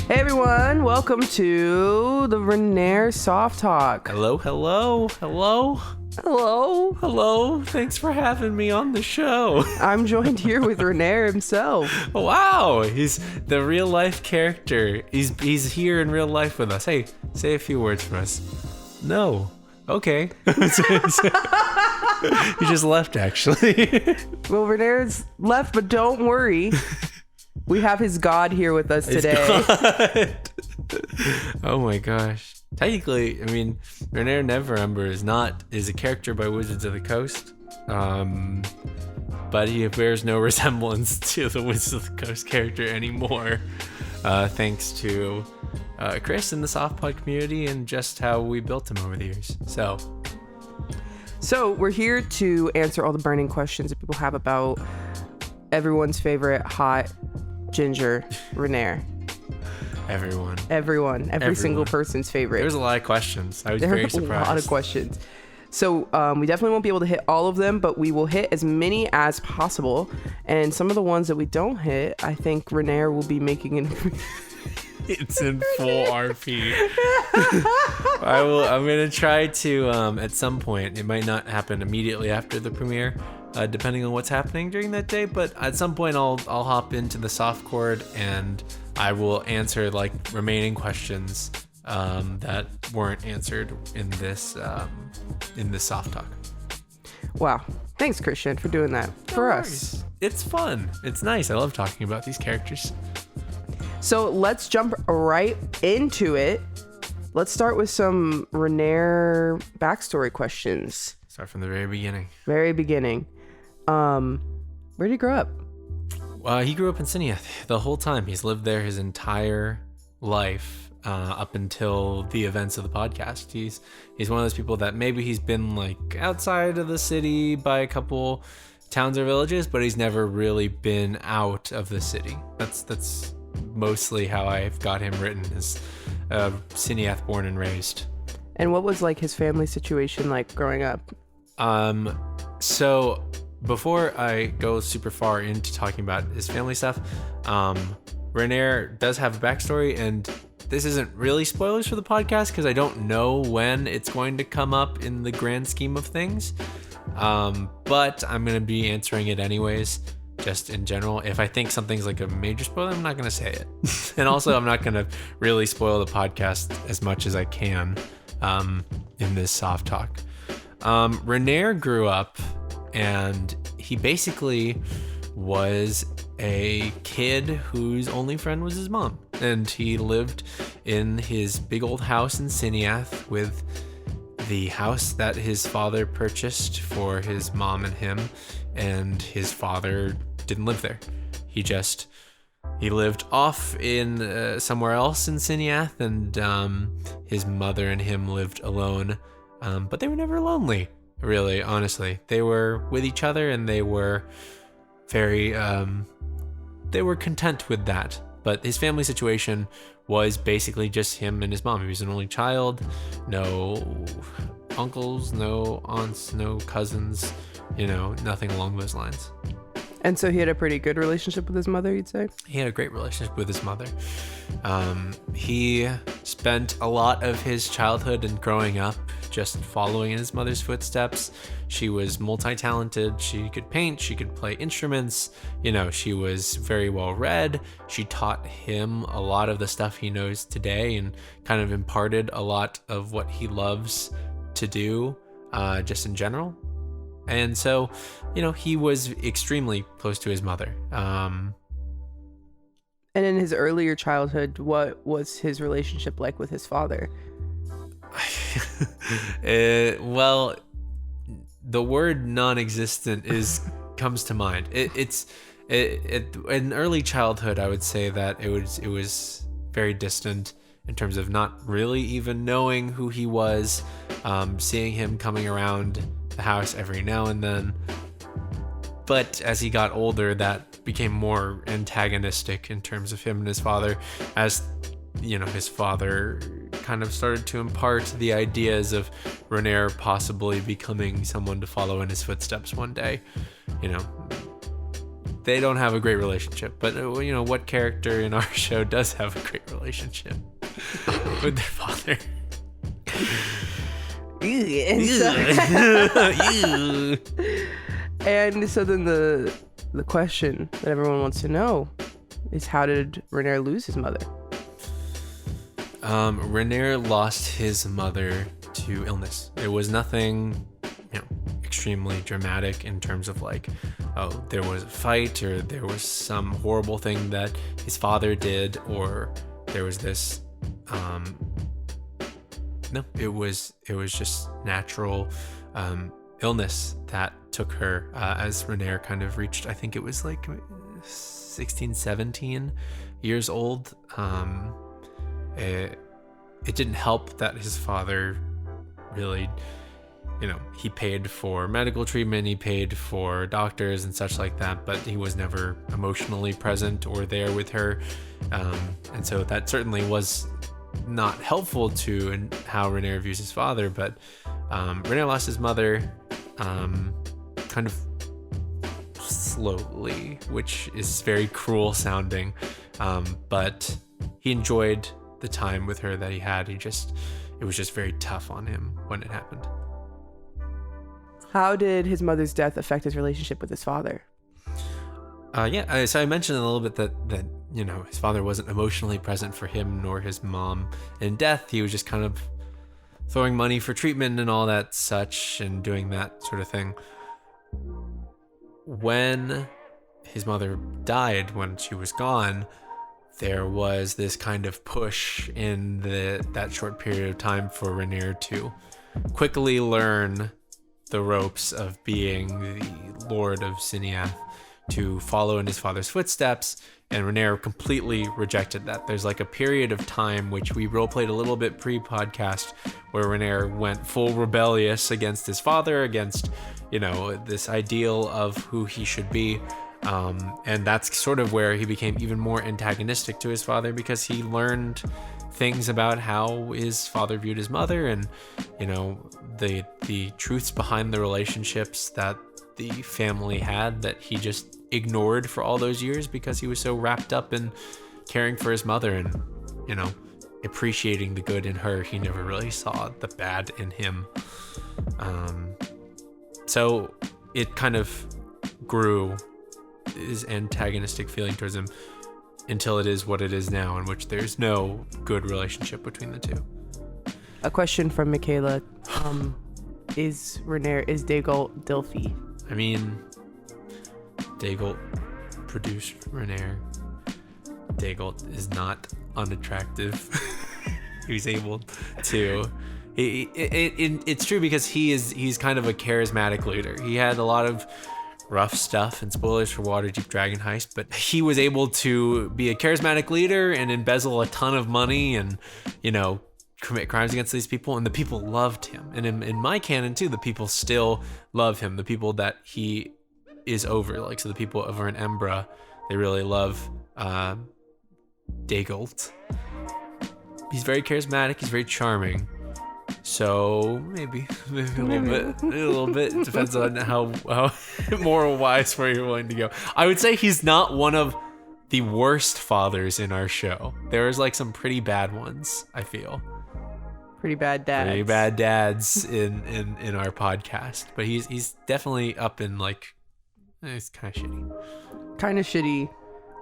Hey everyone, welcome to the Renaer SOFTalk. Hello. Thanks for having me on the show. I'm joined here with Renaer himself. Wow, he's the real life character. He's here in real life with us. Hey, say a few words for us. No. Okay. He just left, actually. Well, Renaer's left, but don't worry. We have his god here with us today. Oh my gosh. Technically, I mean, Renaer Neverember is a character by Wizards of the Coast. But he bears no resemblance to the Wizards of the Coast character anymore. Thanks to Chris and the SOFTpod community and just how we built him over the years. So we're here to answer all the burning questions that people have about everyone's favorite hot ginger, Renaer. Everyone. Every single person's favorite. There's a lot of questions. I was very surprised. A lot of questions. So we definitely won't be able to hit all of them, but we will hit as many as possible. And some of the ones that we don't hit, I think Renaer will be making an... It's in full RP. I'm going to try to, at some point, it might not happen immediately after the premiere, depending on what's happening during that day, but at some point I'll hop into the soft chord and I will answer like remaining questions that weren't answered in this soft talk. Wow. Thanks, Christian, for doing that for us. It's fun. It's nice. I love talking about these characters. So let's jump right into it. Let's start with some Renaer backstory questions. Start from the very beginning. Very beginning. Where did he grow up? He grew up in Ciniath the whole time. He's lived there his entire life up until the events of the podcast. He's one of those people that maybe he's been like outside of the city by a couple towns or villages, but he's never really been out of the city. That's mostly how I've got him written, is Ciniath born and raised. And what was like his family situation like growing up? So before I go super far into talking about his family stuff, Renaer does have a backstory, and this isn't really spoilers for the podcast because I don't know when it's going to come up in the grand scheme of things. But I'm going to be answering it anyways, just in general. If I think something's like a major spoiler, I'm not going to say it. And also, I'm not going to really spoil the podcast as much as I can in this soft talk. Renaer grew up, and he basically was a kid whose only friend was his mom. And he lived in his big old house in Ciniath with the house that his father purchased for his mom and him. And his father didn't live there. He lived off in somewhere else in Ciniath, and his mother and him lived alone. But they were never lonely, really, honestly. They were with each other, and they were very, they were content with that. But his family situation was basically just him and his mom. He was an only child, no uncles, no aunts, no cousins, nothing along those lines. And so he had a pretty good relationship with his mother, you'd say? He had a great relationship with his mother. He spent a lot of his childhood and growing up just following in his mother's footsteps. She was multi-talented. She could paint. She could play instruments. She was very well read. She taught him a lot of the stuff he knows today and kind of imparted a lot of what he loves to do just in general. And so, he was extremely close to his mother. And in his earlier childhood, what was his relationship like with his father? Well, the word non-existent comes to mind. In early childhood, I would say that it was very distant in terms of not really even knowing who he was, seeing him coming around the house every now and then. But as he got older, that became more antagonistic in terms of him and his father, as his father kind of started to impart the ideas of Renaer possibly becoming someone to follow in his footsteps one day. they don't have a great relationship. But what character in our show does have a great relationship with their father? And so then the question that everyone wants to know is, how did Renaer lose his mother? Renaer lost his mother to illness. It was nothing, extremely dramatic in terms of like, oh, there was a fight or there was some horrible thing that his father did, or there was this. No, it was just natural illness that took her as Renaer kind of reached, I think it was like 16, 17 years old. It didn't help that his father really, he paid for medical treatment, he paid for doctors and such like that, but he was never emotionally present or there with her. And so that certainly was not helpful to how Renaer views his father. But Renaer lost his mother kind of slowly, which is very cruel sounding, but he enjoyed the time with her that he had. It was just very tough on him when it happened. How did his mother's death affect his relationship with his father? So I mentioned a little bit that his father wasn't emotionally present for him nor his mom in death. He was just kind of throwing money for treatment and all that such, and doing that sort of thing. When his mother died, when she was gone, there was this kind of push in that short period of time for Renaer to quickly learn the ropes of being the Lord of Ciniath, to follow in his father's footsteps, and Renaer completely rejected that. There's like a period of time, which we roleplayed a little bit pre-podcast, where Renaer went full rebellious against his father, against, this ideal of who he should be. And that's sort of where he became even more antagonistic to his father, because he learned things about how his father viewed his mother, and the truths behind the relationships that the family had that he just ignored for all those years because he was so wrapped up in caring for his mother and appreciating the good in her. He never really saw the bad in him. So it kind of grew, his antagonistic feeling towards him, until it is what it is now, in which there's no good relationship between the two. A question from Mikayla. Is Dagult Dilfy? I mean, Dagult produced Renaer. Dagult is not unattractive. He's able to. It's true, because he's kind of a charismatic leader. He had a lot of rough stuff, and spoilers for Waterdeep Dragon Heist, but he was able to be a charismatic leader and embezzle a ton of money and, commit crimes against these people, and the people loved him. And in my canon too, the people still love him. The people that he is over, like, so the people over in Embra, they really love Dagult. He's very charismatic, he's very charming. So maybe a little bit. It depends on how moral wise where you're willing to go. I would say he's not one of the worst fathers in our show. There's like some pretty bad ones, I feel. Pretty bad dads. Pretty bad dads in our podcast. But he's definitely up in, like, it's kind of shitty. Kind of shitty.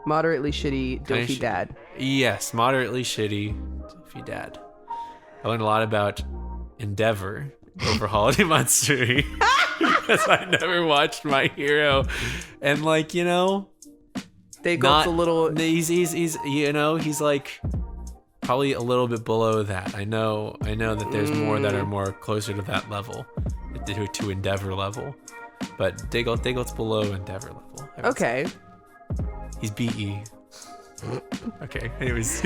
Moderately shitty Dilfy dad. Yes, moderately shitty Dilfy dad. I learned a lot about Endeavor over Holiday Matsuri because I never watched My Hero, and Dagult's a little. He's like probably a little bit below that. I know that there's more that are more closer to that level, to Endeavor level, but Dagult's below Endeavor level. Okay. He's BE. Okay. Anyways.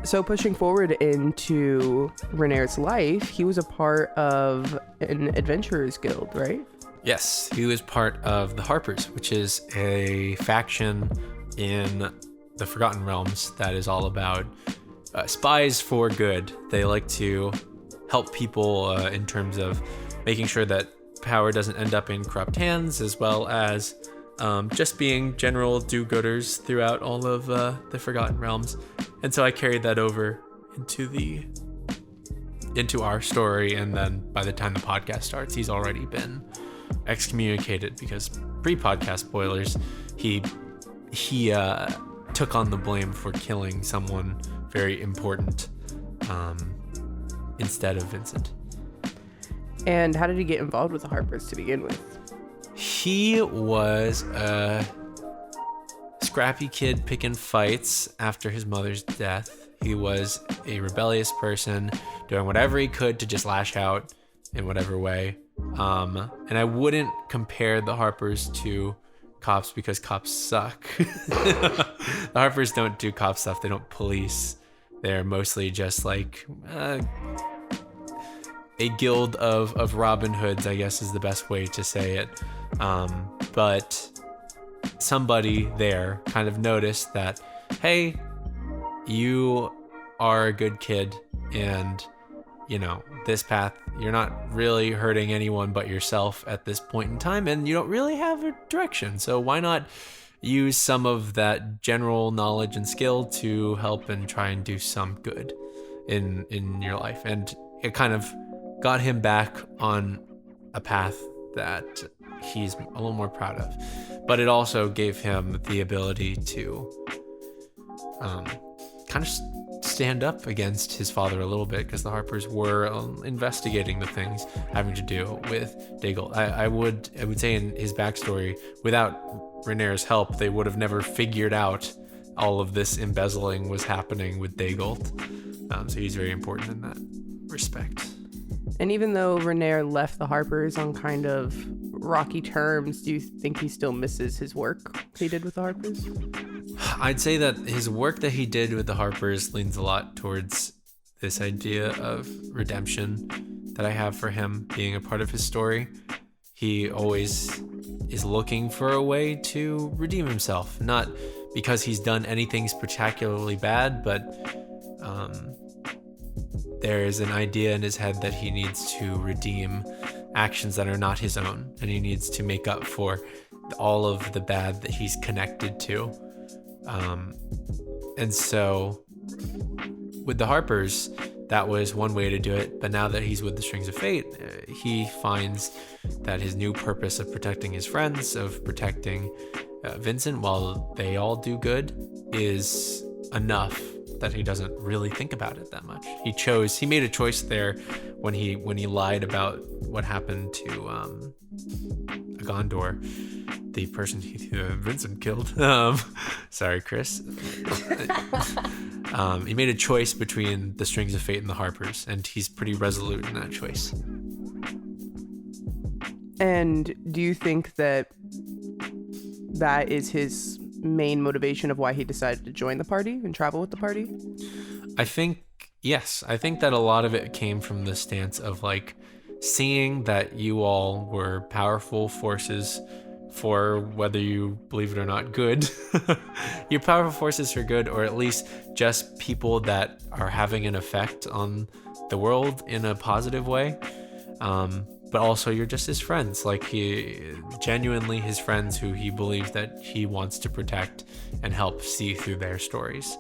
So pushing forward into Renaer's life, he was a part of an adventurers guild, right? Yes, he was part of the Harpers, which is a faction in the Forgotten Realms that is all about spies for good. They like to help people in terms of making sure that power doesn't end up in corrupt hands, as well as just being general do-gooders throughout all of the Forgotten Realms. And so I carried that over into our story, and then by the time the podcast starts, he's already been excommunicated because pre-podcast spoilers, he took on the blame for killing someone very important instead of Vincent. And how did he get involved with the Harpers to begin with? He was a scrappy kid picking fights after his mother's death. He was a rebellious person doing whatever he could to just lash out in whatever way. And I wouldn't compare the Harpers to cops because cops suck. The Harpers don't do cop stuff. They don't police. They're mostly just like a guild of Robin Hoods, I guess is the best way to say it. But somebody there kind of noticed that, hey, you are a good kid, and this path, you're not really hurting anyone but yourself at this point in time, and you don't really have a direction. So why not use some of that general knowledge and skill to help and try and do some good in your life? And it kind of got him back on a path that he's a little more proud of. But it also gave him the ability to kind of stand up against his father a little bit, because the Harpers were investigating the things having to do with Daigle. I would say in his backstory, without Renaer's help, they would have never figured out all of this embezzling was happening with Daigle. So he's very important in that respect. And even though Renaer left the Harpers on kind of rocky terms, do you think he still misses his work he did with the Harpers? I'd say that his work that he did with the Harpers leans a lot towards this idea of redemption that I have for him being a part of his story. He always is looking for a way to redeem himself, not because he's done anything spectacularly bad, but there's an idea in his head that he needs to redeem actions that are not his own, and he needs to make up for all of the bad that he's connected to. And so with the Harpers, that was one way to do it. But now that he's with the Strings of Fate, he finds that his new purpose of protecting his friends, of protecting Vincent while they all do good, is enough that he doesn't really think about it that much. He made a choice there when he lied about what happened to Gondor, the person Vincent killed. Sorry, Chris. He made a choice between the Strings of Fate and the Harpers, and he's pretty resolute in that choice. And do you think that is his main motivation of why he decided to join the party and travel with the party? I think, yes. I think that a lot of it came from the stance of like seeing that you all were powerful forces for, whether you believe it or not, good. You're powerful forces for good, or at least just people that are having an effect on the world in a positive way. But also you're just his friends, like genuinely his friends who he believes that he wants to protect and help see through their stories.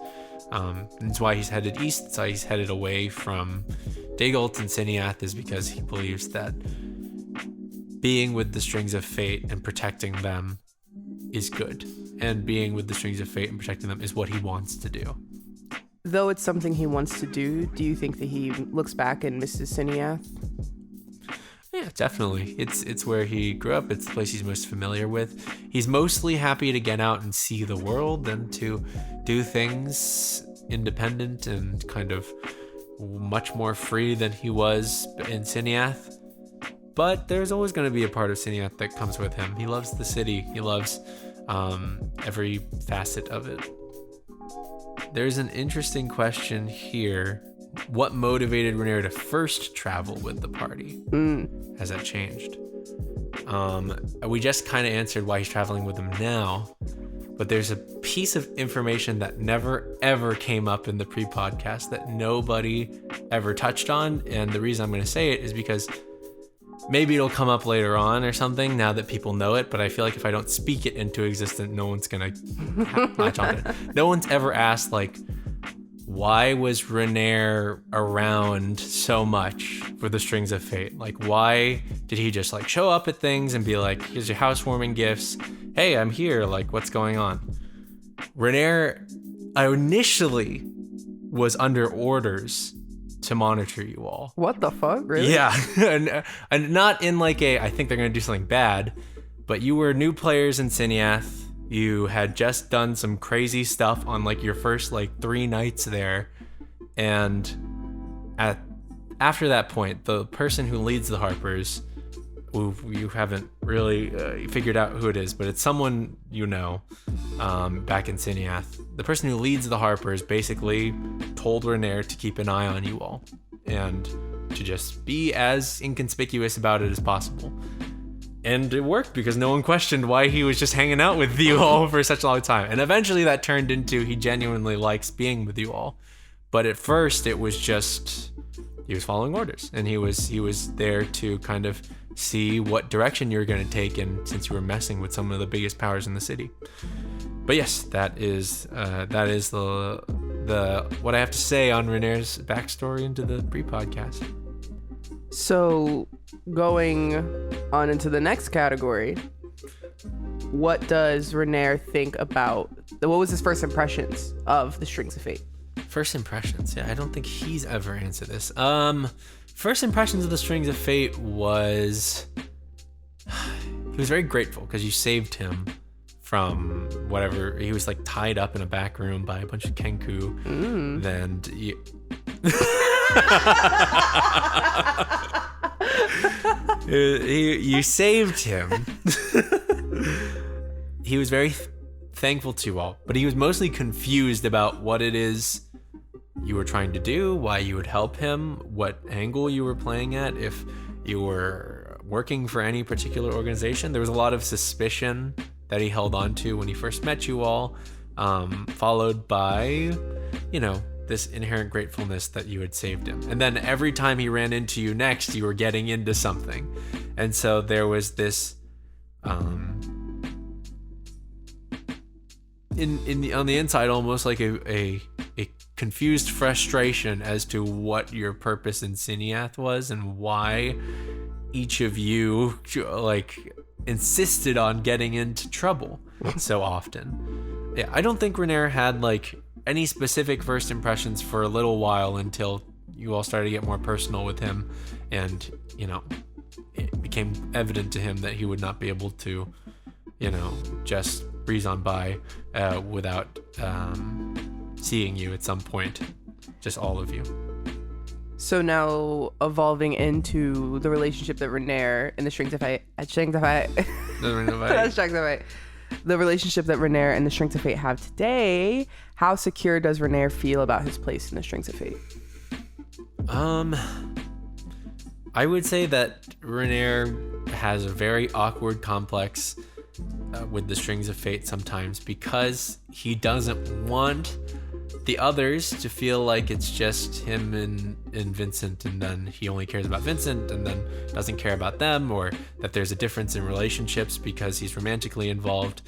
That's why he's headed east. That's why he's headed away from Daigle and Ciniath, is because he believes that being with the Strings of Fate and protecting them is good. And being with the Strings of Fate and protecting them is what he wants to do. Though it's something he wants to do you think that he looks back and misses Ciniath? Yeah, definitely. It's where he grew up. It's the place he's most familiar with. He's mostly happy to get out and see the world and to do things independent and kind of much more free than he was in Ciniath. But there's always going to be a part of Ciniath that comes with him. He loves the city. He loves every facet of it. There's an interesting question here. What motivated Renaer to first travel with the party? Has that changed? We just kind of answered why he's traveling with them now, but there's a piece of information that never ever came up in the pre-podcast that nobody ever touched on, and the reason I'm going to say it is because maybe it'll come up later on or something now that people know it, but I feel like if I don't speak it into existence, no one's gonna latch on to it. No one's ever asked, like, why was Renaer around so much for the Strings of Fate? Like, why did he just, like, show up at things and be like, here's your housewarming gifts. Hey, I'm here. Like, what's going on? Renaer initially was under orders to monitor you all. What the fuck? Really? Yeah. and not in like I think they're going to do something bad, but you were new players in Ciniath. You had just done some crazy stuff on like your first like 3 nights there. And after that point, the person who leads the Harpers, who you haven't really figured out who it is, but it's someone you know back in Ciniath. The person who leads the Harpers basically told Renaer to keep an eye on you all and to just be as inconspicuous about it as possible. And it worked because no one questioned why he was just hanging out with you all for such a long time. And eventually that turned into he genuinely likes being with you all. But at first it was just he was following orders, and he was there to kind of see what direction you were going to take in, since you were messing with some of the biggest powers in the city. But yes, that is the what I have to say on Renaer's backstory into the pre-podcast. So going on into the next category, what does Renaer think about, what was his first impressions of the Strings of Fate? First impressions, yeah, I don't think he's ever answered this. First impressions of the Strings of Fate was he was very grateful because you saved him from whatever. He was like tied up in a back room by a bunch of Kenku. Then you saved him. He was very thankful to you all, but he was mostly confused about what it is you were trying to do, why you would help him, what angle you were playing at, if you were working for any particular organization. There was a lot of suspicion that he held on to when he first met you all, followed by, this inherent gratefulness that you had saved him. And then every time he ran into you next, you were getting into something. And so there was this on the inside, almost like a confused frustration as to what your purpose in Ciniath was and why each of you like insisted on getting into trouble so often. Yeah, I don't think Renaer had like any specific first impressions for a little while until you all started to get more personal with him, and it became evident to him that he would not be able to just breeze on by without seeing you at some point, just all of you. So now evolving into the relationship that Renaer and the Strings of Fate, the relationship that Renaer and the Strings of Fate have today, how secure does Renaer feel about his place in the Strings of Fate? I would say that Renaer has a very awkward complex with the Strings of Fate sometimes, because he doesn't want the others to feel like it's just him and Vincent, and then he only cares about Vincent and then doesn't care about them, or that there's a difference in relationships because he's romantically involved.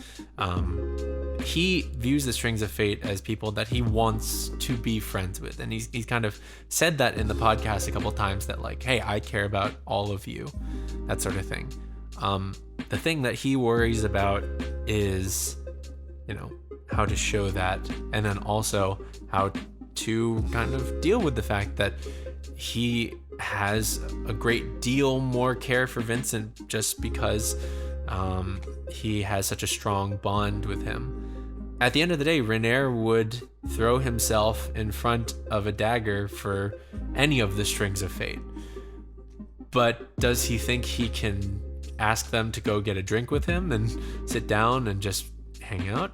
He views the Strings of Fate as people that he wants to be friends with, and he's kind of said that in the podcast a couple times, that like, hey, I care about all of you, that sort of thing. The thing that he worries about is how to show that, and then also how to kind of deal with the fact that he has a great deal more care for Vincent just because he has such a strong bond with him. At the end of the day, Renaer would throw himself in front of a dagger for any of the Strings of Fate. But does he think he can ask them to go get a drink with him and sit down and just hang out?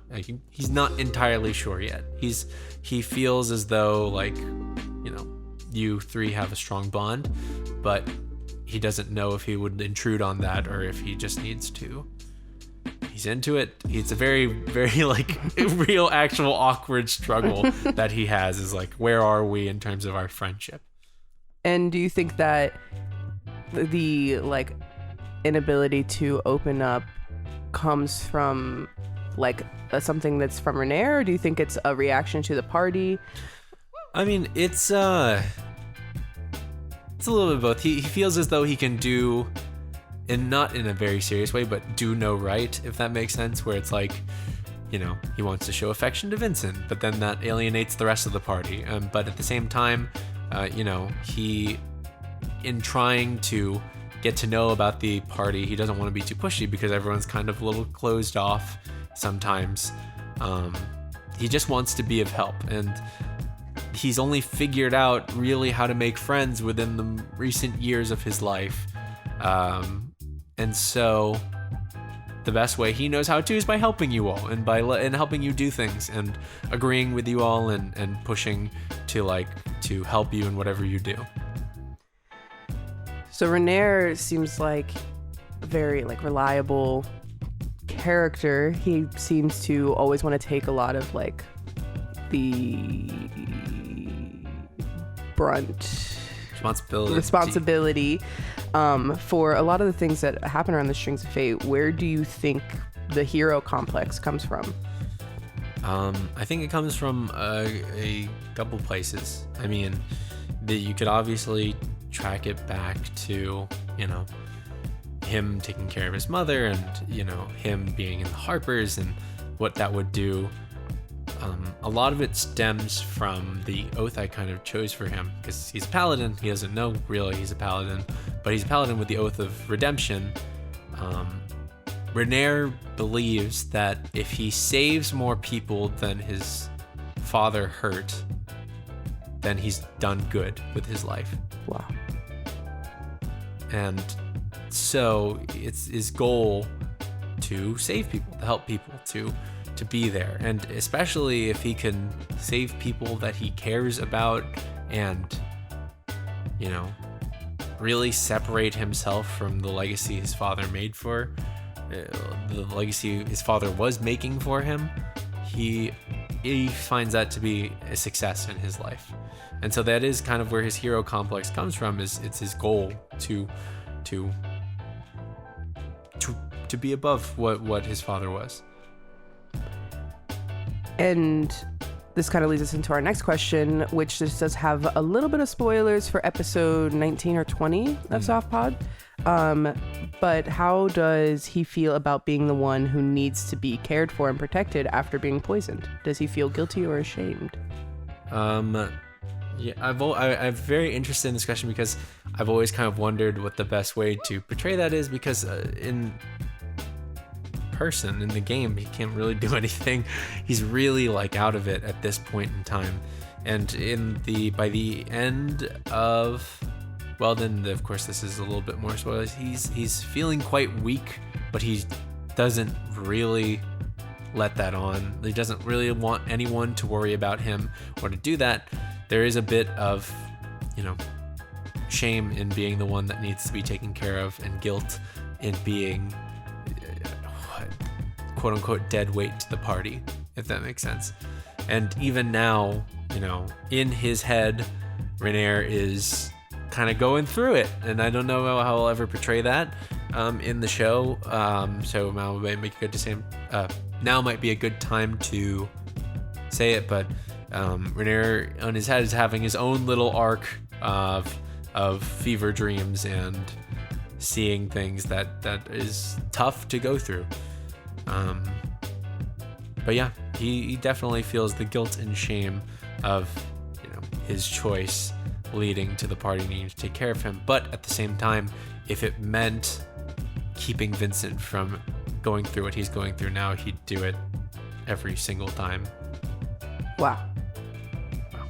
He's not entirely sure yet. He feels as though like you three have a strong bond, but he doesn't know if he would intrude on that or if he just needs to. He's into it. It's a very, very like real, actual awkward struggle that he has, is like, where are we in terms of our friendship? And do you think that the like inability to open up comes from like something that's from Renaer, or do you think it's a reaction to the party? I mean, it's a little bit of both. He feels as though he can do, and not in a very serious way, but do no right, if that makes sense, where it's like, you know, he wants to show affection to Vincent, but then that alienates the rest of the party. But at the same time, you know, he, in trying to get to know about the party, he doesn't want to be too pushy because everyone's kind of a little closed off sometimes. He just wants to be of help, and he's only figured out really how to make friends within the recent years of his life. And so the best way he knows how to is by helping you all, and by and helping you do things, and agreeing with you all, and pushing to help you in whatever you do. So Renaer seems like a very like reliable character. He seems to always want to take a lot of like the brunt responsibility for a lot of the things that happen around the Strings of Fate. Where do you think the hero complex comes from? I think it comes from a couple places. I mean, you could obviously track it back to, you know, him taking care of his mother, and, you know, him being in the Harpers and what that would do. A lot of it stems from the oath I kind of chose for him, because he's a paladin. He doesn't know really he's a paladin, but he's a paladin with the oath of redemption. Renaer believes that if he saves more people than his father hurt, then he's done good with his life. Wow. And so it's his goal to save people, to help people, to be there. And especially if he can save people that he cares about, and, you know, really separate himself from the legacy his father made for, the legacy his father was making for him, he finds that to be a success in his life. And so that is kind of where his hero complex comes from. Is it's his goal to be above what his father was. And this kind of leads us into our next question, which just does have a little bit of spoilers for episode 19 or 20 of SoftPod. But how does he feel about being the one who needs to be cared for and protected after being poisoned? Does he feel guilty or ashamed? Yeah, I'm very interested in this question, because I've always kind of wondered what the best way to portray that is, because in person in the game he can't really do anything. He's really like out of it at this point in time, and by the end of, well, then of course this is a little bit more spoilers. He's feeling quite weak, but he doesn't really let that on. He doesn't really want anyone to worry about him or to do that. There is a bit of, you know, shame in being the one that needs to be taken care of, and guilt in being quote unquote dead weight to the party, if that makes sense. And even now, you know, in his head, Renaer is kind of going through it, and I don't know how I'll ever portray that in the show. So now might make a good now might be a good time to say it, but Renaer on his head is having his own little arc of fever dreams and seeing things that is tough to go through. But yeah, he definitely feels the guilt and shame of, you know, his choice leading to the party needing to take care of him. But at the same time, if it meant keeping Vincent from going through what he's going through now, he'd do it every single time. Wow.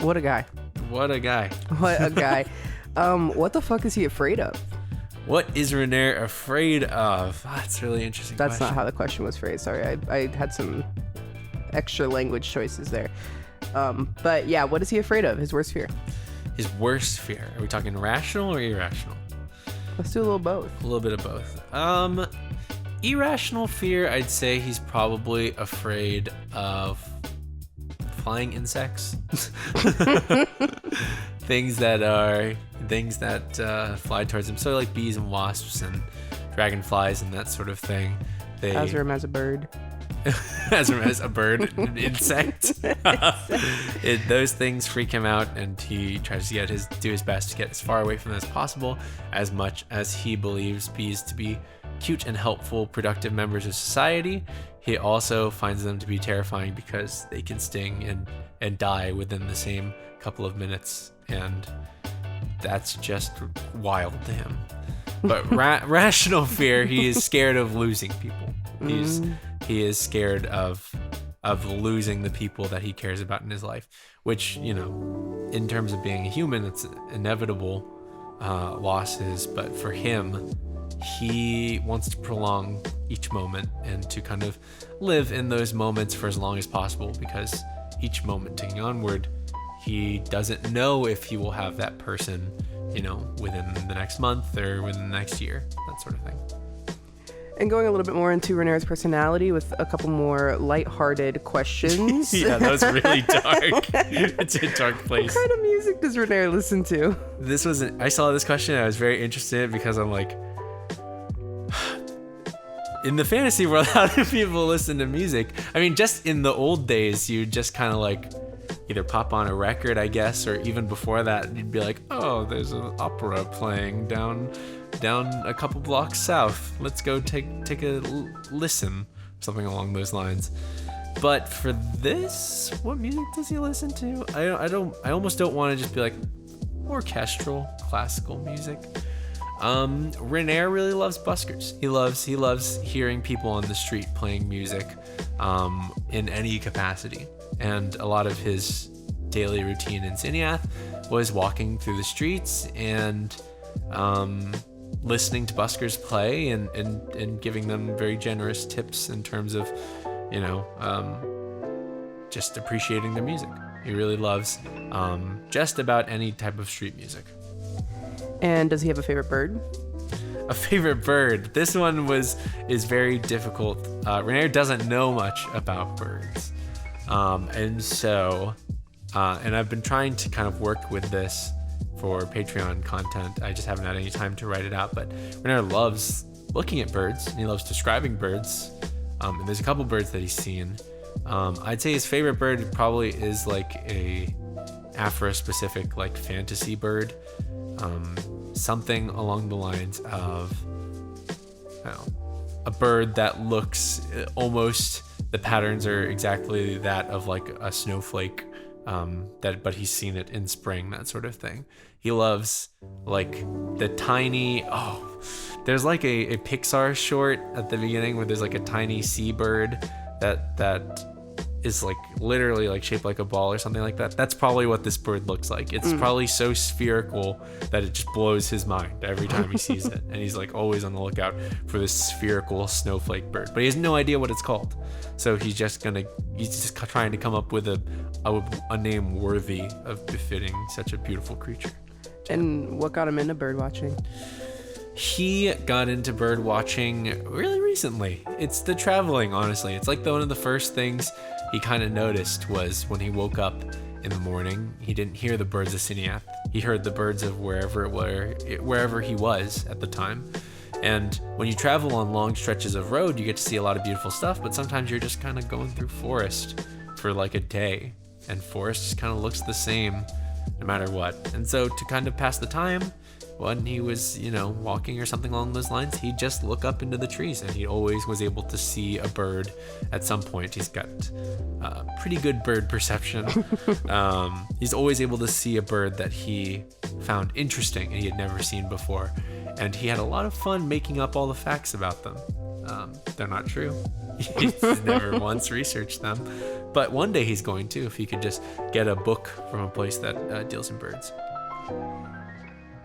What a guy. What a guy. What a guy. What the fuck is he afraid of? What is Renaer afraid of? That's really interesting. That's question. not how the question was phrased. Sorry, I had some extra language choices there. But yeah, what is he afraid of? His worst fear? His worst fear. Are we talking rational or irrational? Let's do a little both. A little bit of both. Irrational fear, I'd say he's probably afraid of flying insects. things that fly towards him. So like bees and wasps and dragonflies and that sort of thing. Azram as a bird. Azram as a bird, an insect. Those things freak him out, and he tries to do his best to get as far away from them as possible, as much as he believes bees to be cute and helpful, productive members of society. He also finds them to be terrifying because they can sting and die within the same couple of minutes, and that's just wild to him. But rational fear, he is scared of losing people. He is scared of losing the people that he cares about in his life, which, in terms of being a human, it's inevitable losses. But for him, he wants to prolong each moment and to kind of live in those moments for as long as possible, because each moment ticking onward, he doesn't know if he will have that person, within the next month or within the next year, that sort of thing. And going a little bit more into Renaer's personality with a couple more lighthearted questions. Yeah, that was really dark. It's a dark place. What kind of music does Renaer listen to? I saw this question and I was very interested, because I'm like, in the fantasy world, how do people listen to music? I mean, just in the old days, you just kind of like either pop on a record, I guess, or even before that, you'd be like, oh, there's an opera playing down a couple blocks south. Let's go take a listen, something along those lines. But for this, what music does he listen to? I almost don't want to just be like orchestral, classical music. Renaer really loves buskers. He loves hearing people on the street playing music, in any capacity. And a lot of his daily routine in Ciniath was walking through the streets and listening to buskers play and giving them very generous tips in terms of, just appreciating the music. He really loves just about any type of street music. And does he have a favorite bird? A favorite bird. This one is very difficult. Renaer doesn't know much about birds. And I've been trying to kind of work with this for Patreon content. I just haven't had any time to write it out, but Renaer loves looking at birds, and he loves describing birds. And there's a couple birds that he's seen. I'd say his favorite bird probably is like a Afro-specific, like fantasy bird. Something along the lines of, a bird that looks almost, the patterns are exactly that of like a snowflake, but he's seen it in spring, that sort of thing. He loves like the tiny, there's like a Pixar short at the beginning where there's like a tiny seabird that is like literally like shaped like a ball or something like that. That's probably what this bird looks like. It's probably so spherical that it just blows his mind every time he sees it. And he's like always on the lookout for this spherical snowflake bird, but he has no idea what it's called. So he's just trying to come up with a name worthy of befitting such a beautiful creature. And what got him into bird watching? He got into bird watching really recently. It's the traveling, honestly. It's like one of the first things he kind of noticed was when he woke up in the morning, he didn't hear the birds of Ciniath. He heard the birds of wherever he was at the time. And when you travel on long stretches of road, you get to see a lot of beautiful stuff, but sometimes you're just kind of going through forest for like a day, and forest just kind of looks the same no matter what. And so to kind of pass the time, when he was, walking or something along those lines, he'd just look up into the trees, and he always was able to see a bird at some point. He's got pretty good bird perception. He's always able to see a bird that he found interesting and he had never seen before. And he had a lot of fun making up all the facts about them. They're not true. He's never once researched them. But one day he's going to, if he could just get a book from a place that deals in birds.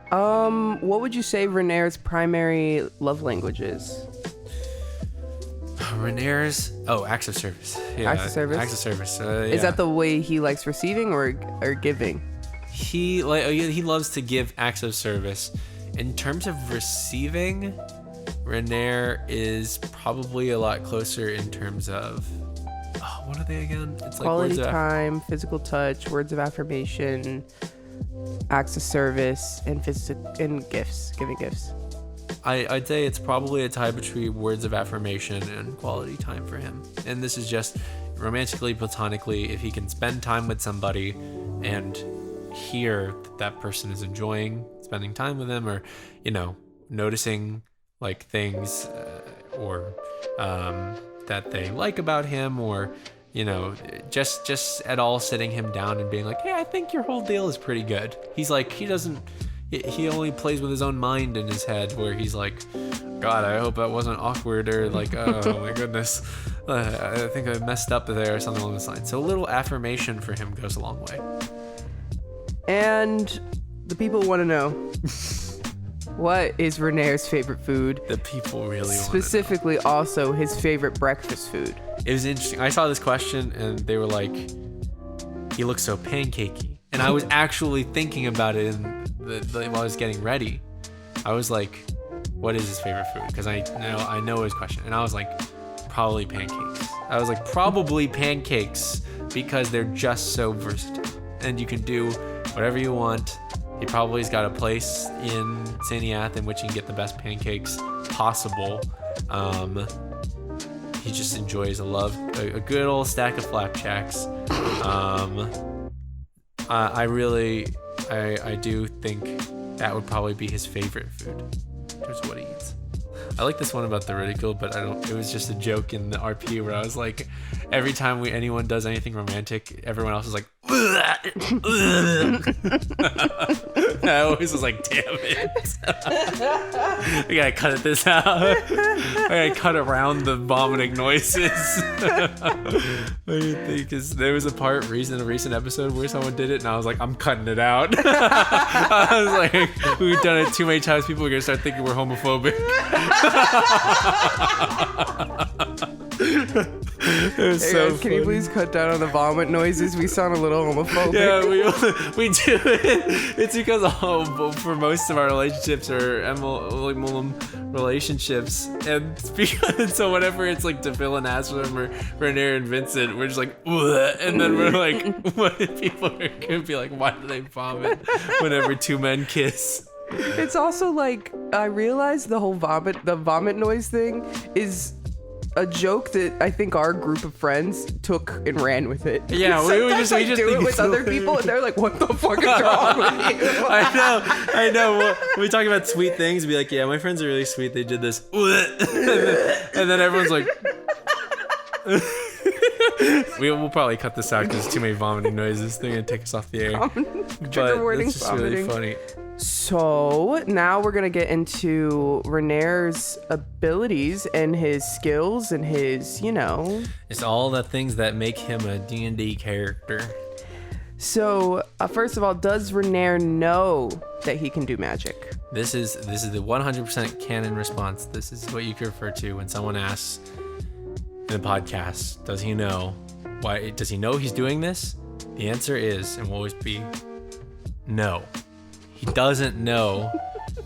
What would you say Renaer's primary love language is? Renaer's acts of service. Yeah, acts of service. Acts of service. Is that the way he likes receiving or giving? He loves to give acts of service. In terms of receiving, Renaer is probably a lot closer in terms of what are they again? It's like quality time, physical touch, words of affirmation. acts of service, and giving gifts. I'd say it's probably a tie between words of affirmation and quality time for him. And this is just romantically, platonically, if he can spend time with somebody and hear that person is enjoying spending time with him, or, noticing like things or that they like about him, or, just at all sitting him down and being like, hey, I think your whole deal is pretty good. He's like, he only plays with his own mind in his head, where he's like, God, I hope that wasn't awkward, or like, oh my goodness, I think I messed up there, or something along those lines. So a little affirmation for him goes a long way. And the people want to know, what is Renaer's favorite food? The people really want specifically to know. Also his favorite breakfast food. It was interesting. I saw this question and they were like, he looks so pancakey. And I was actually thinking about it while I was getting ready. I was like, what is his favorite food? Because I know his question. And I was like, probably pancakes. I was like, probably pancakes, because they're just so versatile. And you can do whatever you want. He probably has got a place in Ciniath in which he can get the best pancakes possible. He just enjoys a good old stack of flapjacks. I do think that would probably be his favorite food. Here's what he eats. I like this one about the ridicule, but it was just a joke in the RP where I was like, every time anyone does anything romantic, everyone else is like, I always was like, damn it. I gotta cut this out. I gotta cut around the vomiting noises. Because there was a part in a recent episode where someone did it and I was like, I'm cutting it out. I was like, we've done it too many times, people are gonna start thinking we're homophobic. Hey so guys, can you please cut down on the vomit noises? We sound a little homophobic. Yeah, we do it. It's because for most of our relationships are relationships, and so whenever it's like Deville and Astrid or Renaer and Vincent, we're just like, and then we're like, what if people are gonna be like, why do they vomit whenever two men kiss? It's also like, I realized the vomit noise thing is a joke that I think our group of friends took and ran with it. Yeah, we just do it with other people, and they're like, "What the fuck is wrong with you?" I know. Well, we talk about sweet things, and be like, "Yeah, my friends are really sweet. They did this," and then everyone's like, "We'll probably cut this out because too many vomiting noises. They're gonna take us off the air." But it's just really funny. So now we're gonna get into Renaer's abilities and his skills and his, It's all the things that make him a D&D character. So first of all, does Renaer know that he can do magic? This is the 100% canon response. This is what you can refer to when someone asks in the podcast, does he know? Why does he know he's doing this? The answer is, and will always be, no. He doesn't know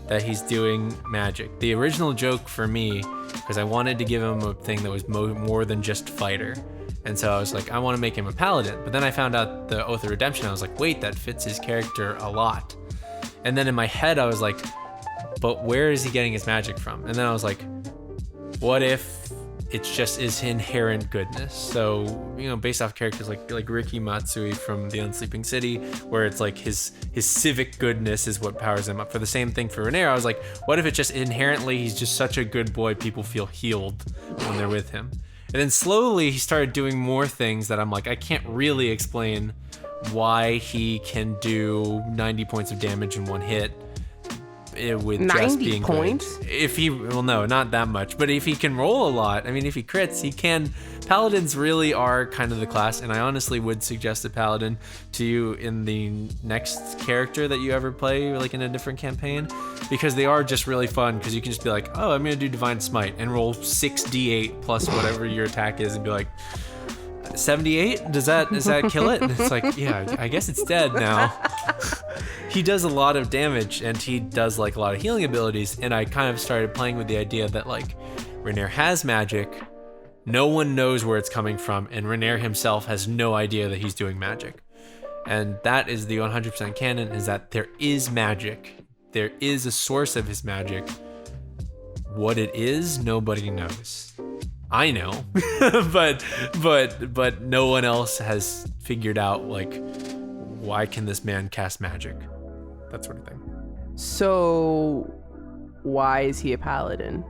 that he's doing magic. The original joke for me, because I wanted to give him a thing that was more than just fighter. And so I was like, I want to make him a paladin. But then I found out the Oath of Redemption. I was like, wait, that fits his character a lot. And then in my head, I was like, but where is he getting his magic from? And then I was like, what if it's just his inherent goodness? So, based off characters like Ricky Matsui from The Unsleeping City, where it's like his civic goodness is what powers him up. For the same thing for Renaer, I was like, what if it's just inherently he's just such a good boy, people feel healed when they're with him? And then slowly he started doing more things that I'm like, I can't really explain why he can do 90 points of damage in one hit. With 90 just being points? Good. No, not that much. But if he can roll a lot, if he crits, he can. Paladins really are kind of the class, and I honestly would suggest a paladin to you in the next character that you ever play, like in a different campaign, because they are just really fun, because you can just be like, oh, I'm going to do Divine Smite, and roll 6d8 plus whatever your attack is, and be like, 78? Does that kill it? And it's like, yeah, I guess it's dead now. He does a lot of damage, and he does like a lot of healing abilities, and I kind of started playing with the idea that like Renaer has magic, no one knows where it's coming from, and Renaer himself has no idea that he's doing magic. And that is the 100% canon, is that there is magic. There is a source of his magic. What it is, nobody knows. I know, but no one else has figured out, like, why can this man cast magic? That sort of thing. So why is he a paladin?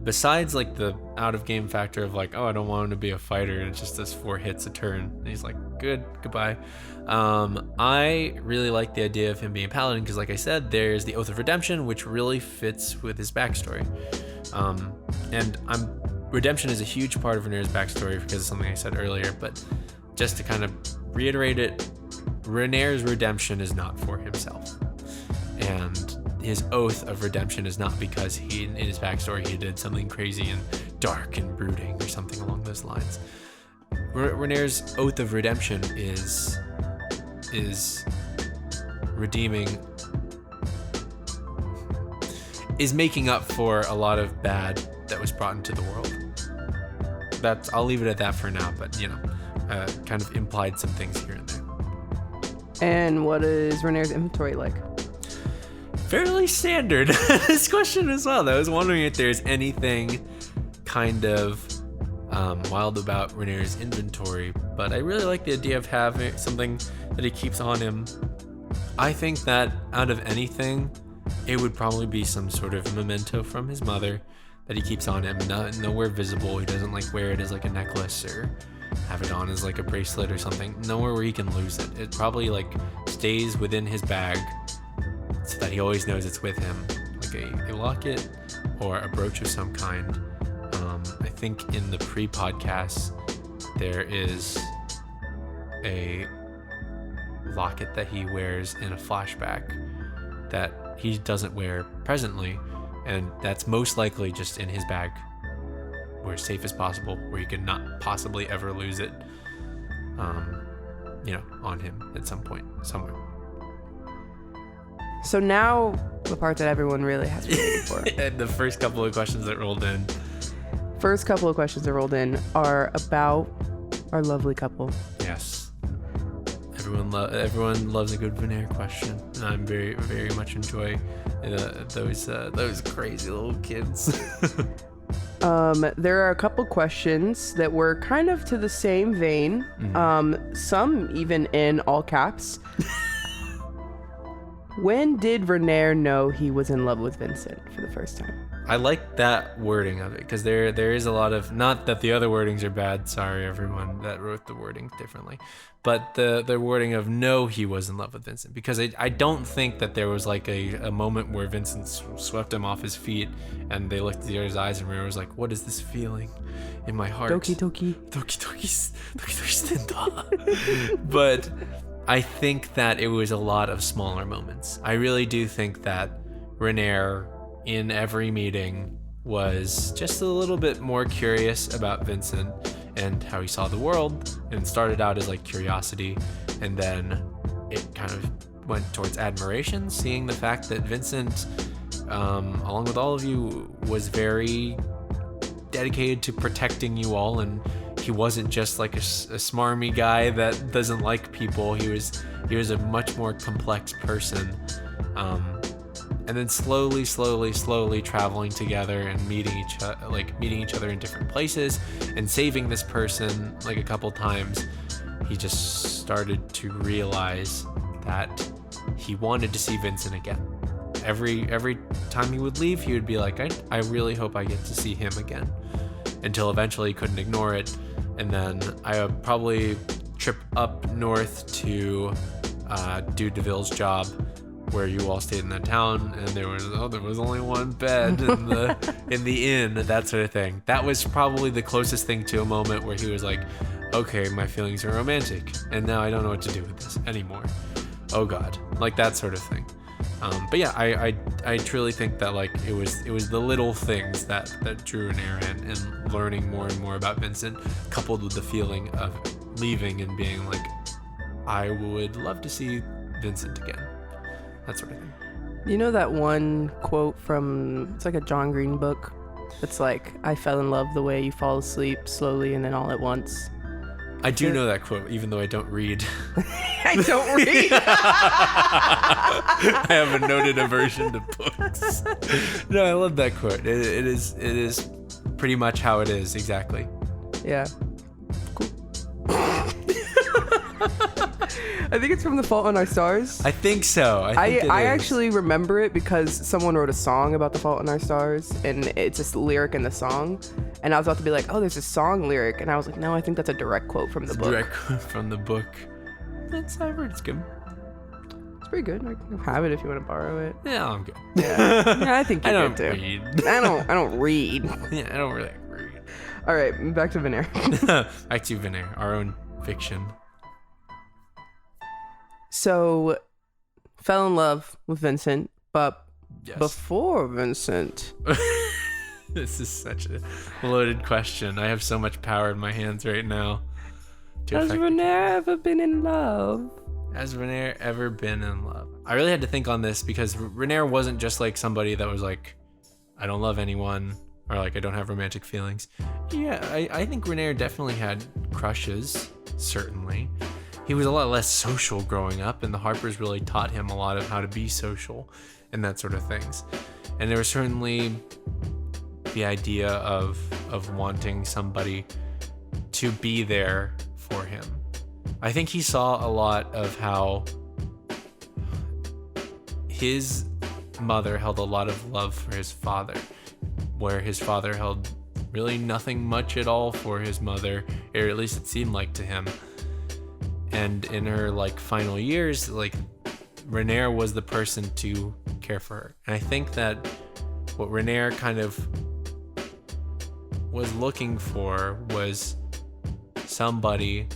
Besides like the out of game factor of like, oh, I don't want him to be a fighter, and it just does 4 hits a turn, and he's like, goodbye. I really like the idea of him being a paladin because, like I said, there's the Oath of Redemption, which really fits with his backstory. And redemption is a huge part of Renaer's backstory because of something I said earlier, but just to kind of reiterate it, Renaer's redemption is not for himself. And his oath of redemption is not because he, in his backstory, he did something crazy and dark and brooding or something along those lines. Renaer's oath of redemption is making up for a lot of bad that was brought into the world. I'll leave it at that for now, but kind of implied some things here and there. And what is Renaer's inventory like? Fairly standard. This question as well. I was wondering if there's anything kind of wild about Renaer's inventory, but I really like the idea of having something that he keeps on him. I think that out of anything, it would probably be some sort of memento from his mother that he keeps on him, nowhere visible. He doesn't like wear it as like a necklace or have it on as like a bracelet or something. Nowhere where he can lose it. It probably like stays within his bag so that he always knows it's with him, like a locket or a brooch of some kind. I think in the pre-podcast there is a locket that he wears in a flashback that he doesn't wear presently, and that's most likely just in his bag where it's safe as possible, where he could not possibly ever lose it on him at some point somewhere. So now the part that everyone really has been waiting for. And the first couple of questions that rolled in are about our lovely couple. Yes. Everyone loves a good Venaer question, and I'm very, very much enjoy those crazy little kids. There are a couple questions that were kind of to the same vein. Mm-hmm. Some even in all caps. When did Renaer know he was in love with Vincent for the first time? I like that wording of it because there is a lot of, not that the other wordings are bad, sorry everyone that wrote the wording differently, but the wording of no, he was in love with Vincent, because I don't think that there was like a moment where Vincent swept him off his feet and they looked at each other's eyes and Renaer was like, what is this feeling in my heart? Doki doki. Doki doki. Doki doki. But I think that it was a lot of smaller moments. I really do think that Renaer in every meeting was just a little bit more curious about Vincent and how he saw the world, and started out as like curiosity, and then it kind of went towards admiration, seeing the fact that Vincent, along with all of you, was very dedicated to protecting you all, and he wasn't just like a smarmy guy that doesn't like people. He was a much more complex person. And then slowly traveling together and meeting each other in different places and saving this person like a couple times. He just started to realize that he wanted to see Vincent again. Every time he would leave, he would be like, I really hope I get to see him again, until eventually he couldn't ignore it. And then I would probably trip up north to do DeVille's job, where you all stayed in that town, and there was only one bed in the inn, that sort of thing. That was probably the closest thing to a moment where he was like, okay, my feelings are romantic, and now I don't know what to do with this anymore. Oh God, like that sort of thing. But yeah, I truly think that like it was the little things that drew Renaer in, and learning more and more about Vincent, coupled with the feeling of leaving and being like, I would love to see Vincent again. That sort of thing. You know that one quote from, it's like a John Green book. It's like, I fell in love the way you fall asleep slowly and then all at once. I do know that quote, even though I don't read. I don't read. I have a noted aversion to books. No, I love that quote. It is pretty much how it is, exactly. Yeah. Cool. I think it's from The Fault in Our Stars. I think so. I actually remember it because someone wrote a song about The Fault in Our Stars, and it's a lyric in the song. And I was about to be like, oh, there's a song lyric. And I was like, no, I think that's a direct quote from the book. Direct quote from the book. I've heard it's good. It's pretty good. I can have it if you want to borrow it. Yeah, I'm good. Yeah, I think you're I good too. read. I don't read. Yeah, I don't really read. All right, back to Venaer. Back to Venaer, our own fiction. So, fell in love with Vincent, but Yes. before Vincent... This is such a loaded question. I have so much power in my hands right now. Has Renaer ever been in love? Has Renaer ever been in love? I really had to think on this because Renaer wasn't just like somebody that was like, I don't love anyone, or like I don't have romantic feelings. Yeah, I think Renaer definitely had crushes, certainly. He was a lot less social growing up, and the Harpers really taught him a lot of how to be social and that sort of things. And there was certainly the idea of wanting somebody to be there for him. I think he saw a lot of how his mother held a lot of love for his father, where his father held really nothing much at all for his mother, or at least it seemed like to him. And in her like final years, like Renaer was the person to care for her. And I think that what Renaer kind of was looking for was somebody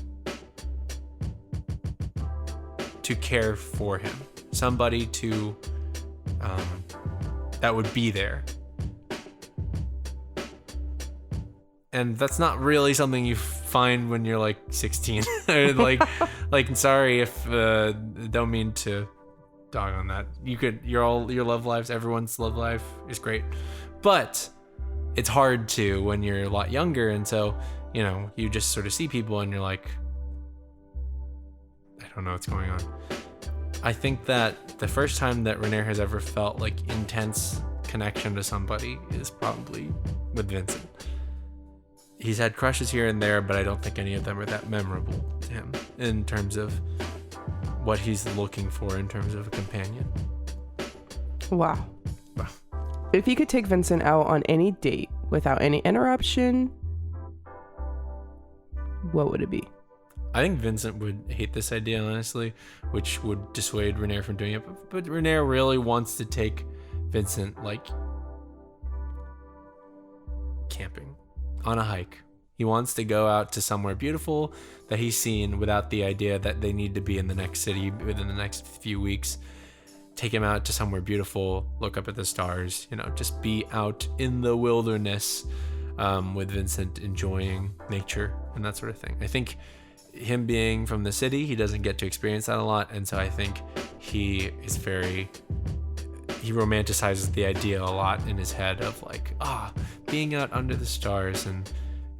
to care for him, somebody to that would be there. And that's not really something you find when you're like 16. like sorry if don't mean to dog on that. Your love lives, everyone's love life is great, but it's hard to when you're a lot younger, and so you just sort of see people and you're like, I don't know what's going on. I think that the first time that Renaer has ever felt like intense connection to somebody is probably with Vincent. He's had crushes here and there, but I don't think any of them are that memorable to him in terms of what he's looking for in terms of a companion. Wow. If he could take Vincent out on any date without any interruption, what would it be? I think Vincent would hate this idea, honestly, which would dissuade Renaer from doing it. But Renaer really wants to take Vincent, like, camping, on a hike. He wants to go out to somewhere beautiful that he's seen without the idea that they need to be in the next city within the next few weeks. Take him out to somewhere beautiful, look up at the stars, just be out in the wilderness with Vincent, enjoying nature and that sort of thing. I think him being from the city, he doesn't get to experience that a lot, and so I think he romanticizes the idea a lot in his head of like, being out under the stars and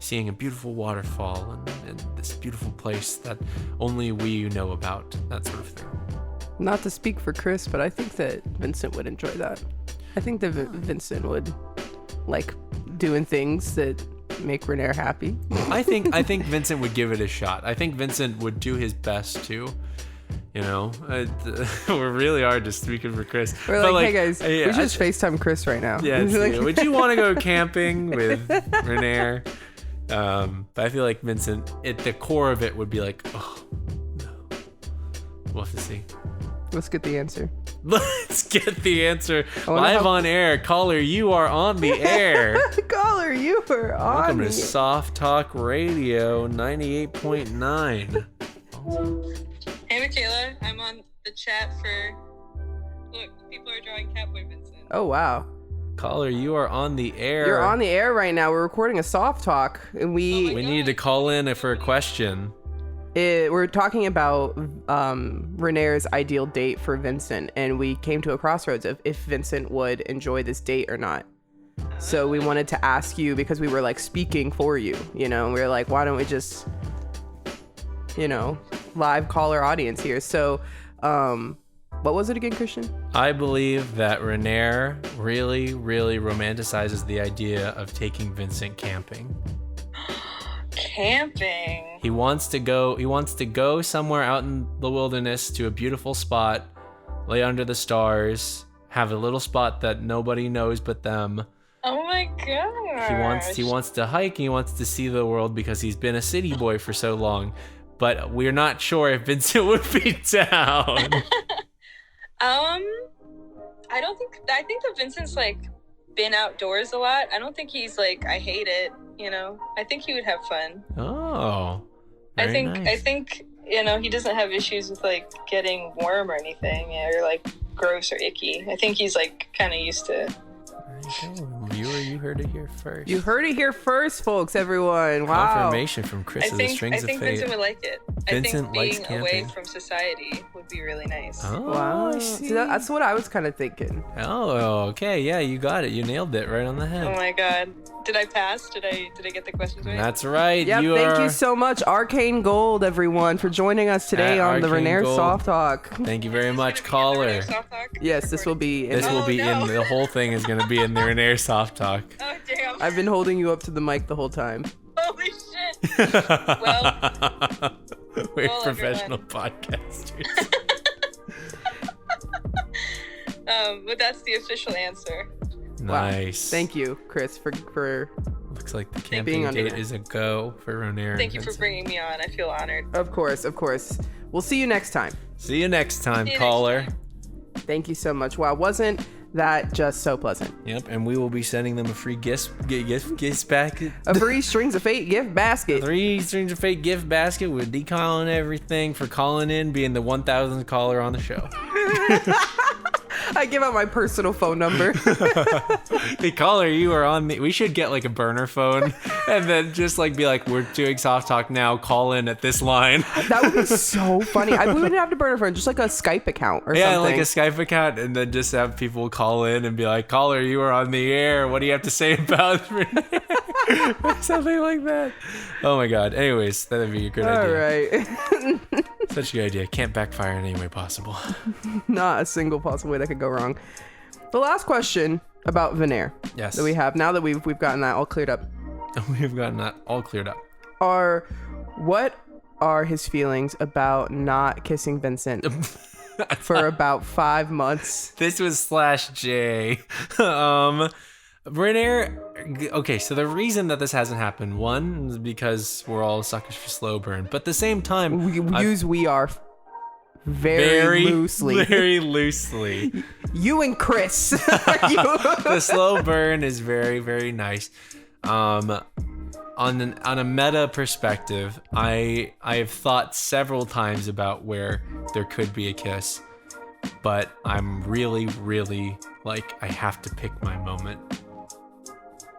seeing a beautiful waterfall and this beautiful place that only we know about, that sort of thing. Not to speak for Chris, but I think that Vincent would enjoy that. I think that Vincent would like doing things that make Renaer happy. I think Vincent would give it a shot. I think Vincent would do his best to, we're really hard just speaking for Chris. We're like, hey guys, we should just FaceTime Chris right now. Yeah, would you want to go camping with Renaer? But I feel like Vincent, at the core of it, would be like, oh no. We'll have to see. Let's get the answer. Let's get the answer. Live on air. Caller, you are on the air. Caller, you are on Welcome to SOFTalk Radio 98.9. Hey, Mikayla. I'm on the chat for... Look, people are drawing Catboy Vincent. Oh, wow. Caller, you are on the air. You're on the air right now. We're recording a SOFTalk, and we need to call in for a question. We're talking about Renaer's ideal date for Vincent, and we came to a crossroads of if Vincent would enjoy this date or not. So we wanted to ask you, because we were like speaking for you, and we were like, why don't we just live caller audience here. So, what was it again, Christian? I believe that Renaer really, really romanticizes the idea of taking Vincent camping. Camping. He wants to go somewhere out in the wilderness to a beautiful spot, lay under the stars, have a little spot that nobody knows but them. Oh my gosh. He wants to hike, he wants to see the world because he's been a city boy for so long. But we're not sure if Vincent would be down. I think that Vincent's like been outdoors a lot. I don't think he's like, I hate it, I think he would have fun. Oh. I Nice. think he doesn't have issues with like getting warm or anything, or like gross or icky. I think he's like kind of used to. There you go. Viewer, you heard it here first. You heard it here first, folks, everyone. Wow. Confirmation from Chris of the Strings I think of Fate. Vincent would like it. Vincent I think likes being away camping. from society would be really nice. Oh, Wow. I see. See, that's what I was kind of thinking. Oh, okay. Yeah, you got it. You nailed it right on the head. Oh my god. Did I pass? Did I get the questions right? That's right. Yep, thank you so much, Arcane Gold, everyone, for joining us today At on the Arcane Renaer Gold. Soft Talk. Thank you very Is this much, gonna be in the caller. Renaer Soft Talk? Yes, this will be. This will be no. in the whole thing is going to be in the Renaer Soft Talk. Oh damn. I've been holding you up to the mic the whole time. Holy shit. Well, we're well, professional podcasters. but that's the official answer. Nice. Thank you, Chris, for Looks like the being camping on date there. is a go for Renaer. and Thank you for Vincent. bringing me on. I feel honored. Of course. We'll see you next time. See you next time, See you next caller. time. Thank you so much. Wow, wasn't that just so pleasant? Yep, and we will be sending them a free gift basket. A free Strings of Fate gift basket. 3 Strings of Fate gift basket with decal and everything for calling in, being the 1,000th caller on the show. I give out my personal phone number. Hey, caller, you are on the... We should get like a burner phone and then just like be like, we're doing Soft Talk now, call in at this line. That would be so funny. We wouldn't have to burn a phone, just like a Skype account or Yeah, something. like a Skype account, and then just have people call in and be like, caller, you are on the air. What do you have to say about Renaer? Something like that. Oh my god. Anyways, that'd be a good All idea. right. Such a good idea. Can't backfire in any way possible. Not a single possible way that could go wrong. The last question about Venaer Yes. that we have, now that we've gotten that all cleared up, We've gotten that all cleared up. what are his feelings about not kissing Vincent for about 5 months? This was /J. Renaer, okay, so the reason that this hasn't happened, one, is because we're all suckers for slow burn, but at the same time, We are very loosely. Very loosely. You and Chris. The slow burn is very, very nice. On a meta perspective, I have thought several times about where there could be a kiss, but I'm really, really like I have to pick my moment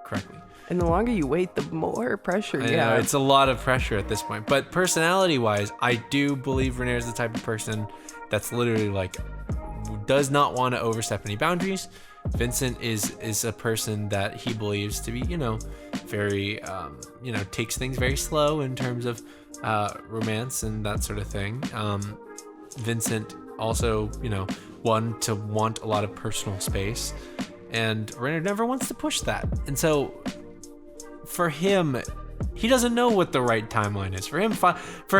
correctly. And the longer you wait, the more pressure I you know have. it's a lot of pressure at this point, but personality-wise, I do believe Renaer is the type of person that's literally like does not want to overstep any boundaries. Vincent is a person that he believes to be, very, takes things very slow in terms of romance and that sort of thing. Vincent also, want a lot of personal space, and Renaer never wants to push that. And so for him, he doesn't know what the right timeline is. For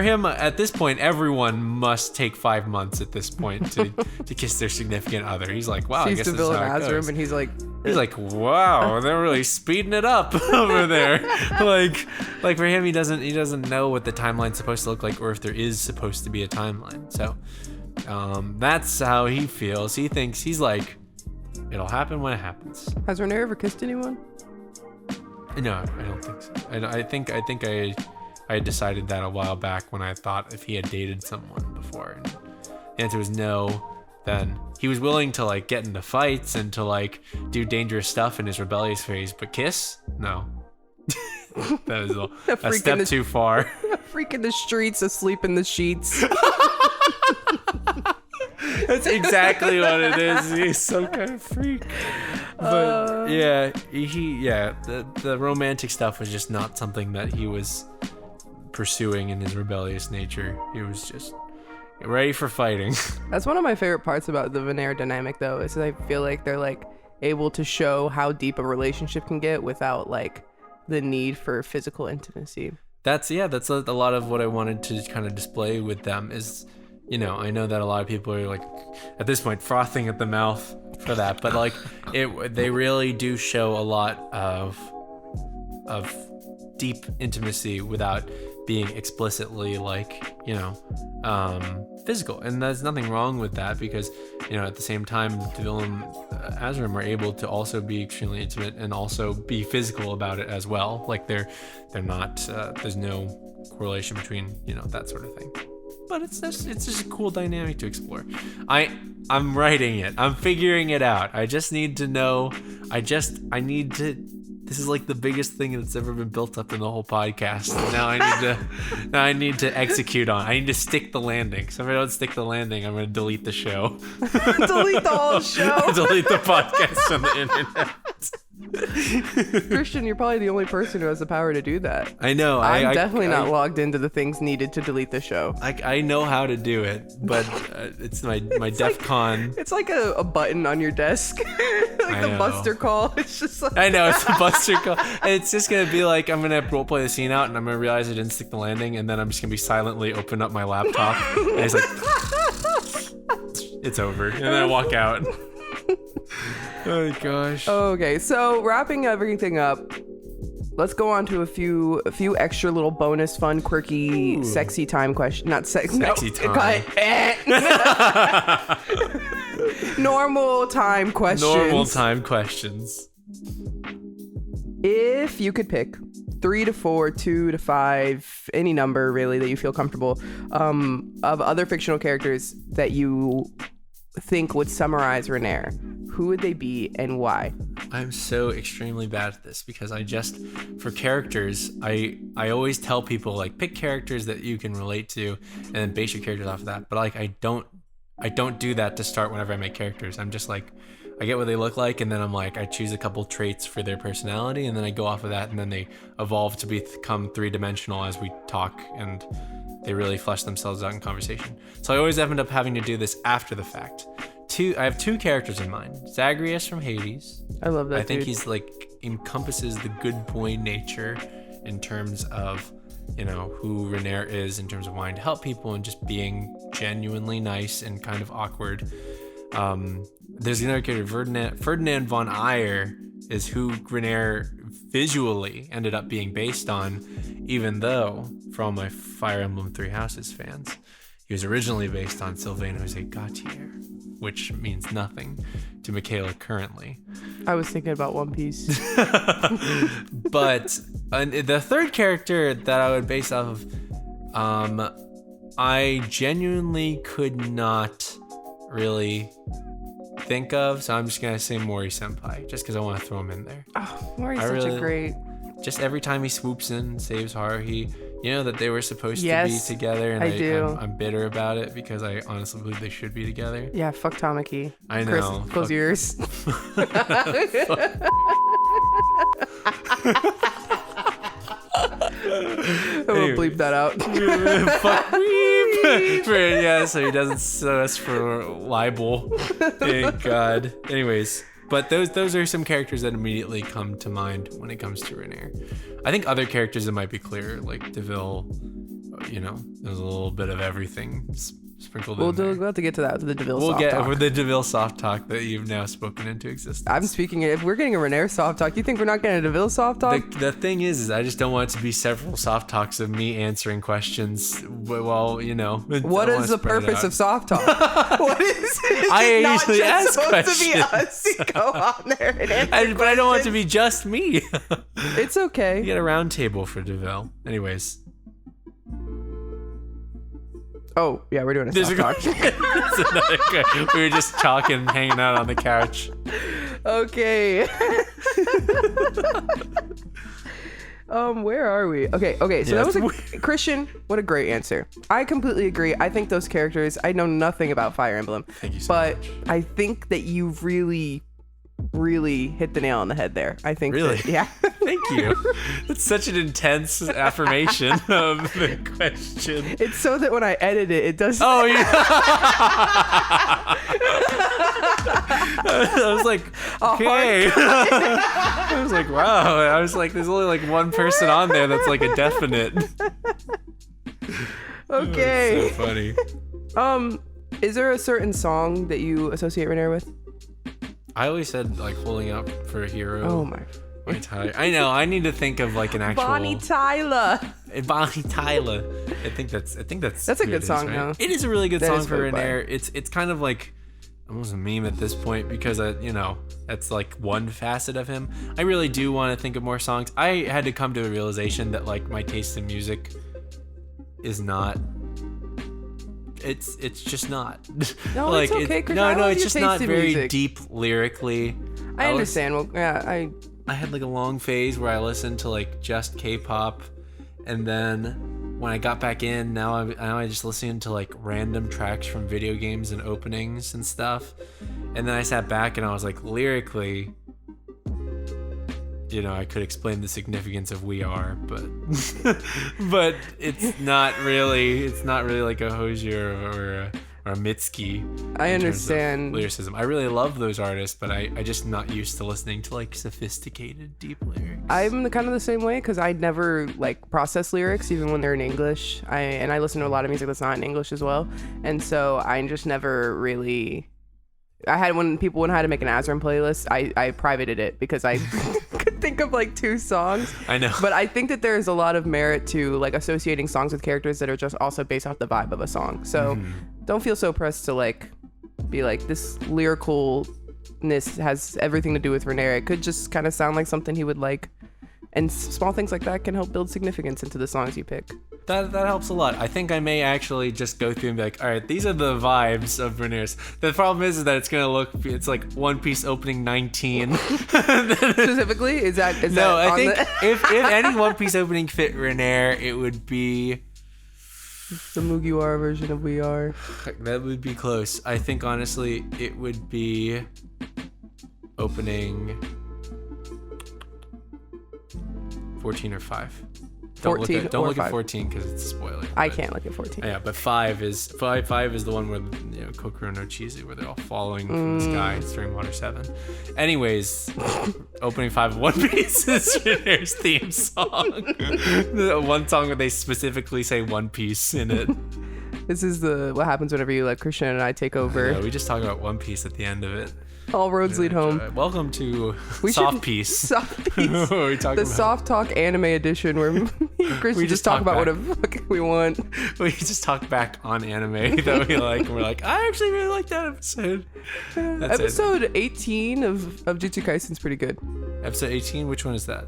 him, at this point, everyone must take 5 months at this point to kiss their significant other. He's like, wow, I Sees guess the this is villain how it as room, goes. and he's like, Wow, they're really speeding it up over there. like for him, he doesn't know what the timeline's supposed to look like, or if there is supposed to be a timeline. So that's how he feels. He thinks he's like, it'll happen when it happens. has Renaer ever kissed anyone? No, I don't think so. I think I decided that a while back when I thought if he had dated someone before, and the answer was no. Then he was willing to like get into fights and to like do dangerous stuff in his rebellious phase, but kiss? No. That was a freak in step the- too far. Freak in the streets, asleep in the sheets. That's exactly what it is. He's some kind of freak. But the romantic stuff was just not something that he was pursuing in his rebellious nature. He was just ready for fighting. That's one of my favorite parts about the Venaer dynamic, though, is I feel like they're like able to show how deep a relationship can get without like the need for physical intimacy. That's a lot of what I wanted to kind of display with them is, you know, I know that a lot of people are like at this point frothing at the mouth for that, but like they really do show a lot of deep intimacy without being explicitly like, you know, physical. And there's nothing wrong with that because, you know, at the same time, Deville and Azrim are able to also be extremely intimate and also be physical about it as well. Like they're not, there's no correlation between, you know, that sort of thing. But it's just a cool dynamic to explore. I'm writing it. I'm figuring it out. I just need to know. This is like the biggest thing that's ever been built up in the whole podcast. And now I need to execute on. I need to stick the landing. So if I don't stick the landing, I'm going to delete the show. Delete the whole show. Delete the podcast from the internet. Christian, you're probably the only person who has the power to do that. I know. I'm definitely not logged into the things needed to delete the show. I know how to do it, but it's my DEF CON. It's like a button on your desk. Like the Buster call. It's just like I know, it's a Buster call. It's just going to be like, I'm going to roleplay the scene out and I'm going to realize I didn't stick the landing, and then I'm just going to be silently open up my laptop and it's like it's over, and then I walk out. Oh gosh. Okay, so wrapping everything up, let's go on to a few extra little bonus, fun, quirky, sexy time questions. Not sexy time. Normal time questions. If you could pick 3 to 4, 2 to 5, any number really that you feel comfortable, of other fictional characters that you think would summarize Renaer, who would they be and why? I'm so extremely bad at this because for characters, I always tell people like pick characters that you can relate to and then base your characters off of that. But like I don't do that to start whenever I make characters. I'm just like, I get what they look like, and then I'm like, I choose a couple traits for their personality, and then I go off of that, and then they evolve to become three-dimensional as we talk, and they really flesh themselves out in conversation. So I always end up having to do this after the fact. I have 2 characters in mind. Zagreus from Hades. I love that. I think he's like encompasses the good boy nature in terms of, you know, who Renaer is in terms of wanting to help people and just being genuinely nice and kind of awkward. There's another character, Ferdinand von Eyre, is who Renaer visually ended up being based on, even though, for all my Fire Emblem Three Houses fans, he was originally based on Sylvain Jose Gautier, which means nothing to Mikayla currently. I was thinking about One Piece. But the third character that I would base off of, I genuinely could not really think of, so I'm just gonna say Mori Senpai, just because I want to throw him in there. Oh, Mori's such a great. Just every time he swoops in, saves Haruhi. You know that they were supposed to be together, and I do. I'm bitter about it because I honestly believe they should be together. Yeah, fuck Tamaki. I know. Chris, close your ears. I will bleep that out. Fuck weep. Yeah, so he doesn't sue us for libel. Thank God. Anyways, but those are some characters that immediately come to mind when it comes to Renaer. I think other characters that might be clearer, like Deville, you know, there's a little bit of everything sprinkled in there. We'll have to get to that, to the Deville soft talk. We'll get the Deville soft talk that you've now spoken into existence. I'm speaking it. If we're getting a Renaer soft talk, you think we're not getting a Deville soft talk? The thing is I just don't want it to be several soft talks of me answering questions. Well, you know. What is the purpose of soft talk? What is it? I usually ask questions. To be us to go on there and answer but I don't want it to be just me. It's okay. You get a round table for Deville. Anyways. Oh, yeah, we're doing a soft talk. We were just talking, hanging out on the couch. Okay. Where are we? Okay, so that was Christian, what a great answer. I completely agree. I think those characters, I know nothing about Fire Emblem. Thank you so much. But I think that you really really hit the nail on the head there. I think. Really? Yeah. Thank you. That's such an intense affirmation of the question. It's so that when I edit it, it does. Oh, yeah. I was like, okay. I was like, wow. I was like, there's only like one person on there that's like a definite. Okay. Oh, so funny. Is there a certain song that you associate Renaer with? I always said like holding up for a hero. Oh my. I know. I need to think of like an actual Bonnie Tyler. Bonnie Tyler. I think that's That's a good song, right? though. It is a really good That song is for really Renaer. It's kind of like almost a meme at this point because that's like one facet of him. I really do want to think of more songs. I had to come to a realization that like my taste in music is not. It's just not. No, like, it's okay. Chris. No, it's just not very music. deep lyrically. I understand. Well, yeah, I had like a long phase where I listened to like just K-pop, and then when I got back in, now I just listen to like random tracks from video games and openings and stuff. And then I sat back and I was like, lyrically, I could explain the significance of "We Are," but but it's not really like a Hozier or a Mitski. I understand Lyricism. I really love those artists, but I just not used to listening to like sophisticated, deep lyrics. I'm kind of the same way because I never like process lyrics even when they're in English. I listen to a lot of music that's not in English as well, and so I just never really. I had when I had to make an Azrin playlist, I privated it because I could think of like 2 songs. I know. But I think that there's a lot of merit to like associating songs with characters that are just also based off the vibe of a song. So don't feel so pressed to like be like this lyricalness has everything to do with Renaer. It could just kind of sound like something he would like. And small things like that can help build significance into the songs you pick. That helps a lot. I think I may actually just go through and be like, all right, these are the vibes of Renaer's. The problem is that it's like One Piece opening 19. Specifically? Is that no, I think if any One Piece opening fit Renaer, it would be the Mugiwara version of We Are. That would be close. I think honestly it would be opening 14 or 5. Don't look at 14 because it's a spoiler. I can't look at 14. Yeah, but 5 is the one where Kokoro no Chizu, where they're all falling from the sky. It's during Water 7. Anyways, opening 5 of One Piece is Renaer's theme song. The one song where they specifically say One Piece in it. This is what happens whenever you let Christian and I take over. We just talk about One Piece at the end of it. All roads lead home. Welcome to Soft Piece. Soft Piece. The SOFTalk anime edition where Christian we just talk about whatever we want. We just talk back on anime that we like, and we're like, I actually really like that episode. Episode 18 of Jujutsu Kaisen's pretty good. Episode 18? Which one is that?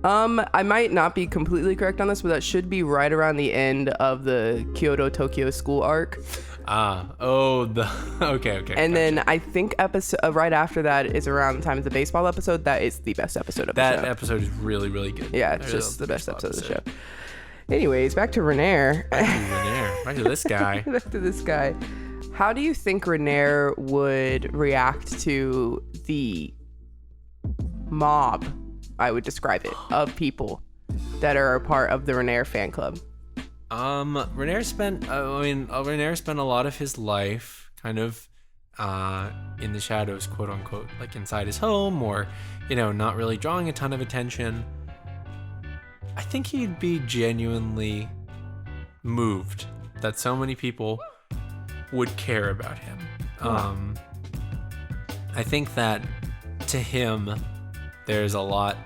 I might not be completely correct on this, but that should be right around the end of the Kyoto Tokyo school arc. Okay. And gotcha. Then I think episode right after that is around the time of the baseball episode. That is the best episode of the show. That episode is really, really good. Yeah, it's just the best episode of the show. Anyways, back to Renaer. Back to this guy. Back to this guy. How do you think Renaer would react to the mob, I would describe it, of people that are a part of the Renaer fan club? Renaer spent a lot of his life kind of in the shadows, quote unquote, like inside his home, or not really drawing a ton of attention. I think he'd be genuinely moved that so many people would care about him. I think that to him there's a lot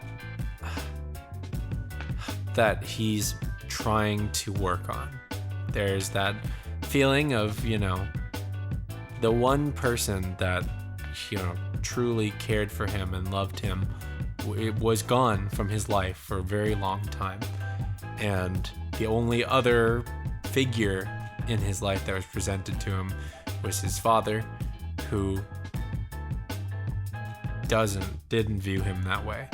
that he's trying to work on. There's that feeling of, the one person that, truly cared for him and loved him, it was gone from his life for a very long time. And the only other figure in his life that was presented to him was his father, who didn't view him that way.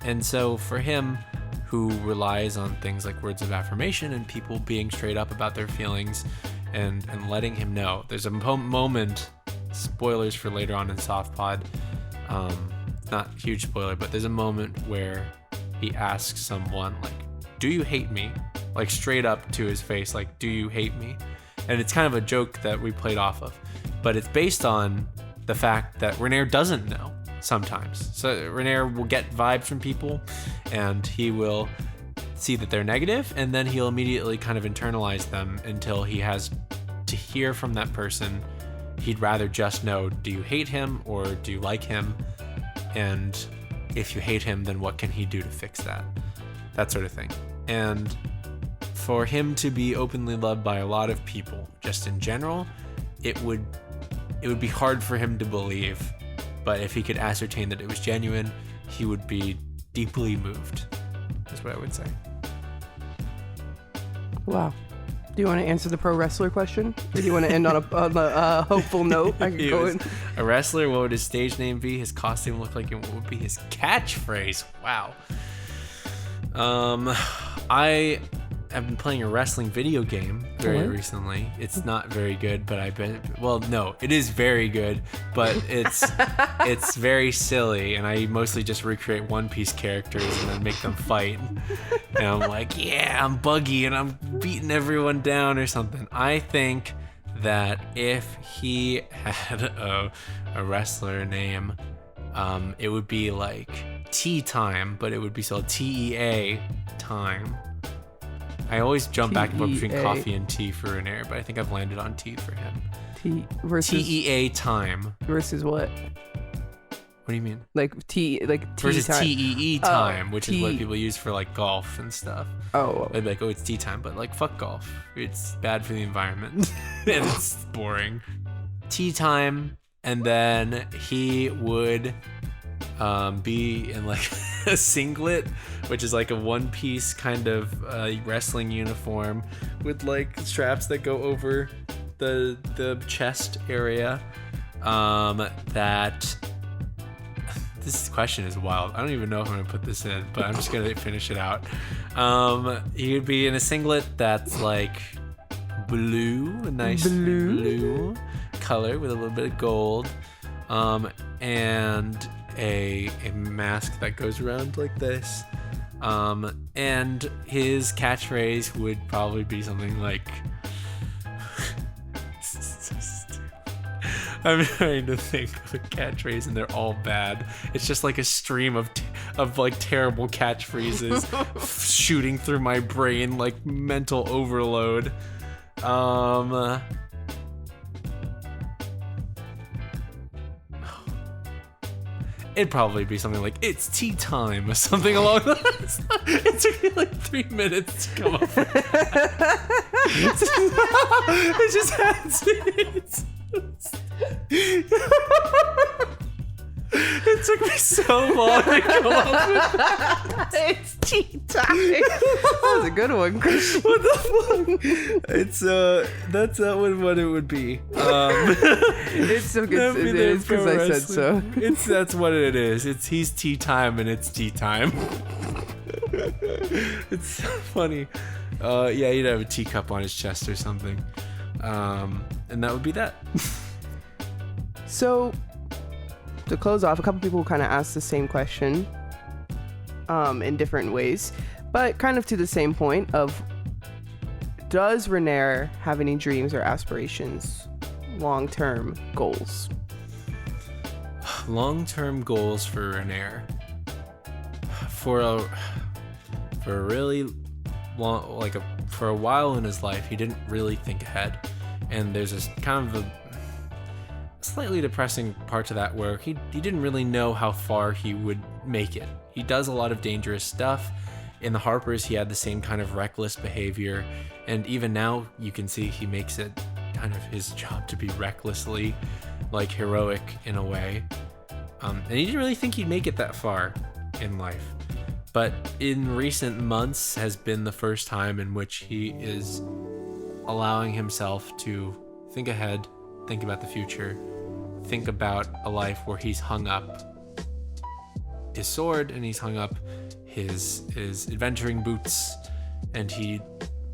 And so for him, who relies on things like words of affirmation and people being straight up about their feelings and letting him know, there's a moment spoilers for later on in Soft Pod. It's not a huge spoiler, but there's a moment where he asks someone, like, do you hate me? Like, straight up to his face, like, do you hate me? And it's kind of a joke that we played off of. But it's based on the fact that Renaer doesn't know sometimes. So Renaer will get vibes from people, and he will see that they're negative, and then he'll immediately kind of internalize them until he has to hear from that person. He'd rather just know, do you hate him or do you like him? And if you hate him, then what can he do to fix that? That sort of thing. And for him to be openly loved by a lot of people, just in general, it would be hard for him to believe. But if he could ascertain that it was genuine, he would be deeply moved. That's what I would say. Wow. Do you want to answer the pro wrestler question? Or do you want to end on a hopeful note? I can go in. A wrestler, what would his stage name be? His costume look like? And what would be his catchphrase? Wow. I have been playing a wrestling video game very recently. It's not very good, but I bet. Well, no, it is very good, but it's very silly, and I mostly just recreate One Piece characters and then make them fight. And I'm like, yeah, I'm Buggy, and I'm beating everyone down or something. I think that if he had a wrestler name, it would be like Tea Time, but it would be spelled TEA time. I always jump back and forth between coffee and tea for Renaer, but I think I've landed on tea for him. T versus TEA time. Versus what? What do you mean? Like T, like tea versus time. TEE time, which is what people use for like golf and stuff. Oh. They'd be like, oh, it's tea time, but like, fuck golf. It's bad for the environment and it's boring. Tea time, and then he would be in like a singlet, which is like a one-piece kind of wrestling uniform with like straps that go over the chest area. That this question is wild. I don't even know if I'm gonna put this in, but I'm just gonna finish it out. He would be in a singlet that's like blue, a nice blue color with a little bit of gold, and a mask that goes around like this, and his catchphrase would probably be something like I'm trying to think of a catchphrase and they're all bad. It's just like a stream of like terrible catchphrases shooting through my brain like mental overload. It'd probably be something like, it's tea time or something along those lines. It took me like 3 minutes to come up with that. It just has it took me so long to come up with that. It's tea time. That was a good one, Christian. What the fuck? It's that's not what it would be. It's so good. It is because I said so. That's what it is. He's tea time and it's tea time. It's so funny. Yeah, he'd have a teacup on his chest or something. And that would be that. So, to close off, a couple people kind of asked the same question in different ways, but kind of to the same point of, does Renaer have any dreams or aspirations, long-term goals? Long-term goals for Renaer. For a really long, for a while in his life, he didn't really think ahead. And there's this kind of a slightly depressing part to that where he didn't really know how far he would make it. He does a lot of dangerous stuff. In the Harpers, he had the same kind of reckless behavior. And even now, you can see he makes it kind of his job to be recklessly, like, heroic in a way. And he didn't really think he'd make it that far in life. But in recent months has been the first time in which he is allowing himself to think ahead, think about the future, think about a life where he's hung up his sword and he's hung up his adventuring boots, and he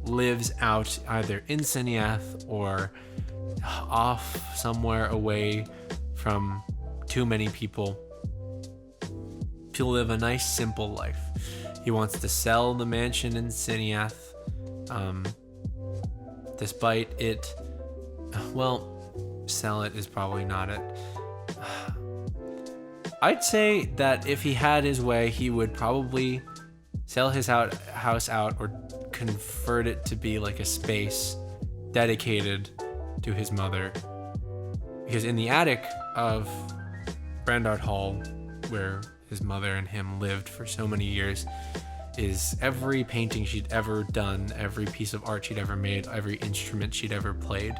lives out either in Ciniath or off somewhere away from too many people to live a nice, simple life. He wants to sell the mansion in Ciniath, despite it, well, sell it is probably not it. I'd say that if he had his way, he would probably sell his house out or convert it to be like a space dedicated to his mother. Because in the attic of Brandart Hall, where his mother and him lived for so many years, is every painting she'd ever done, every piece of art she'd ever made, every instrument she'd ever played.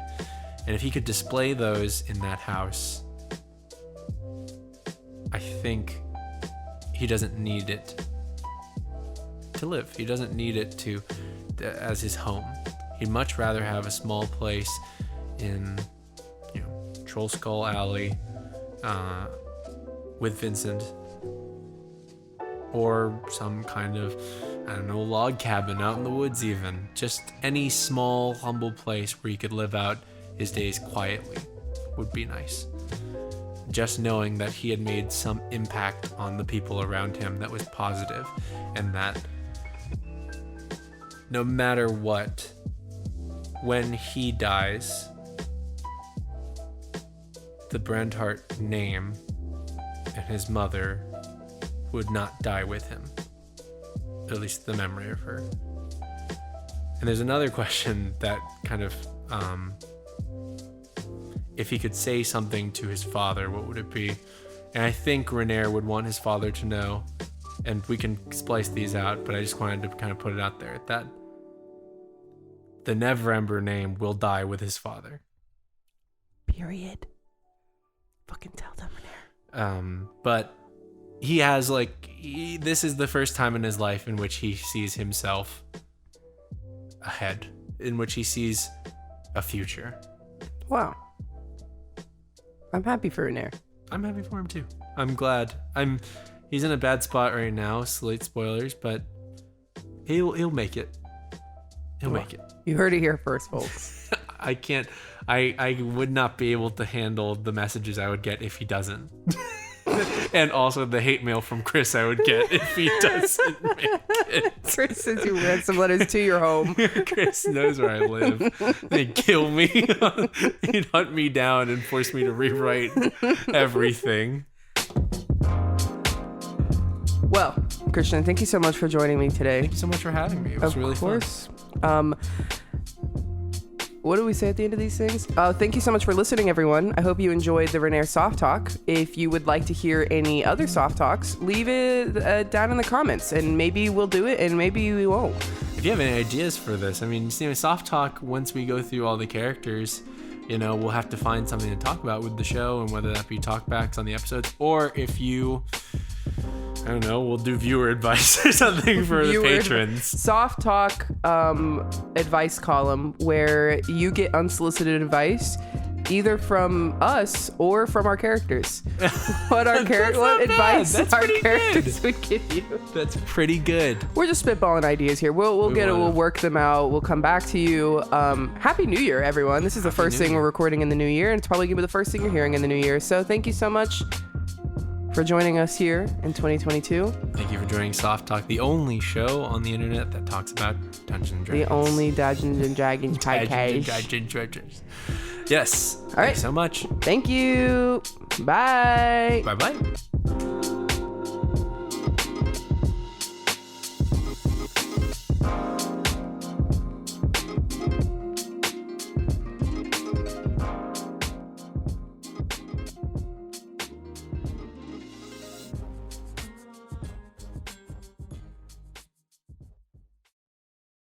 And if he could display those in that house, I think he doesn't need it to live. He doesn't need it to as his home. He'd much rather have a small place in, Troll Skull Alley with Vincent, or some kind of, log cabin out in the woods even. Just any small, humble place where he could live out his days quietly would be nice. Just knowing that he had made some impact on the people around him that was positive, and that no matter what, when he dies, the Brandhart name and his mother would not die with him. At least the memory of her. And there's another question that kind of, if he could say something to his father, what would it be? And I think Renaer would want his father to know, and we can splice these out, but I just wanted to kind of put it out there, that the Neverember name will die with his father. Period. Fucking tell them, Renaer. But he has, this is the first time in his life in which he sees himself ahead, in which he sees a future. Wow. I'm happy for Renaer. I'm happy for him too. I'm glad. He's in a bad spot right now, slight spoilers, but he'll make it. He'll make it. You heard it here first, folks. I would not be able to handle the messages I would get if he doesn't. And also the hate mail from Chris I would get if he doesn't make it. Chris sends you ransom letters to your home. Chris knows where I live. They'd kill me. He'd hunt me down and force me to rewrite everything. Well, Christian, thank you so much for joining me today. Thank you so much for having me. It was really fun. Of course. What do we say at the end of these things? Thank you so much for listening, everyone. I hope you enjoyed the Renaer Soft Talk. If you would like to hear any other Soft Talks, leave it down in the comments, and maybe we'll do it, and maybe we won't. If you have any ideas for this, Soft Talk, once we go through all the characters, we'll have to find something to talk about with the show, and whether that be talkbacks on the episodes, or if you... I don't know, we'll do viewer advice or something for the patrons. Soft Talk advice column where you get unsolicited advice either from us or from our characters. What advice our characters would give you. That's pretty good. We're just spitballing ideas here. We'll work them out. We'll come back to you. Happy New Year, everyone. This is the first thing we're recording in the new year, and it's probably gonna be the first thing you're hearing in the new year. So thank you so much for joining us here in 2022. Thank you for joining Soft Talk, the only show on the internet that talks about Dungeons and Dragons. The only Dungeons and Dragons podcast. Yes. All right. Thanks so much. Thank you. Bye. Bye-bye.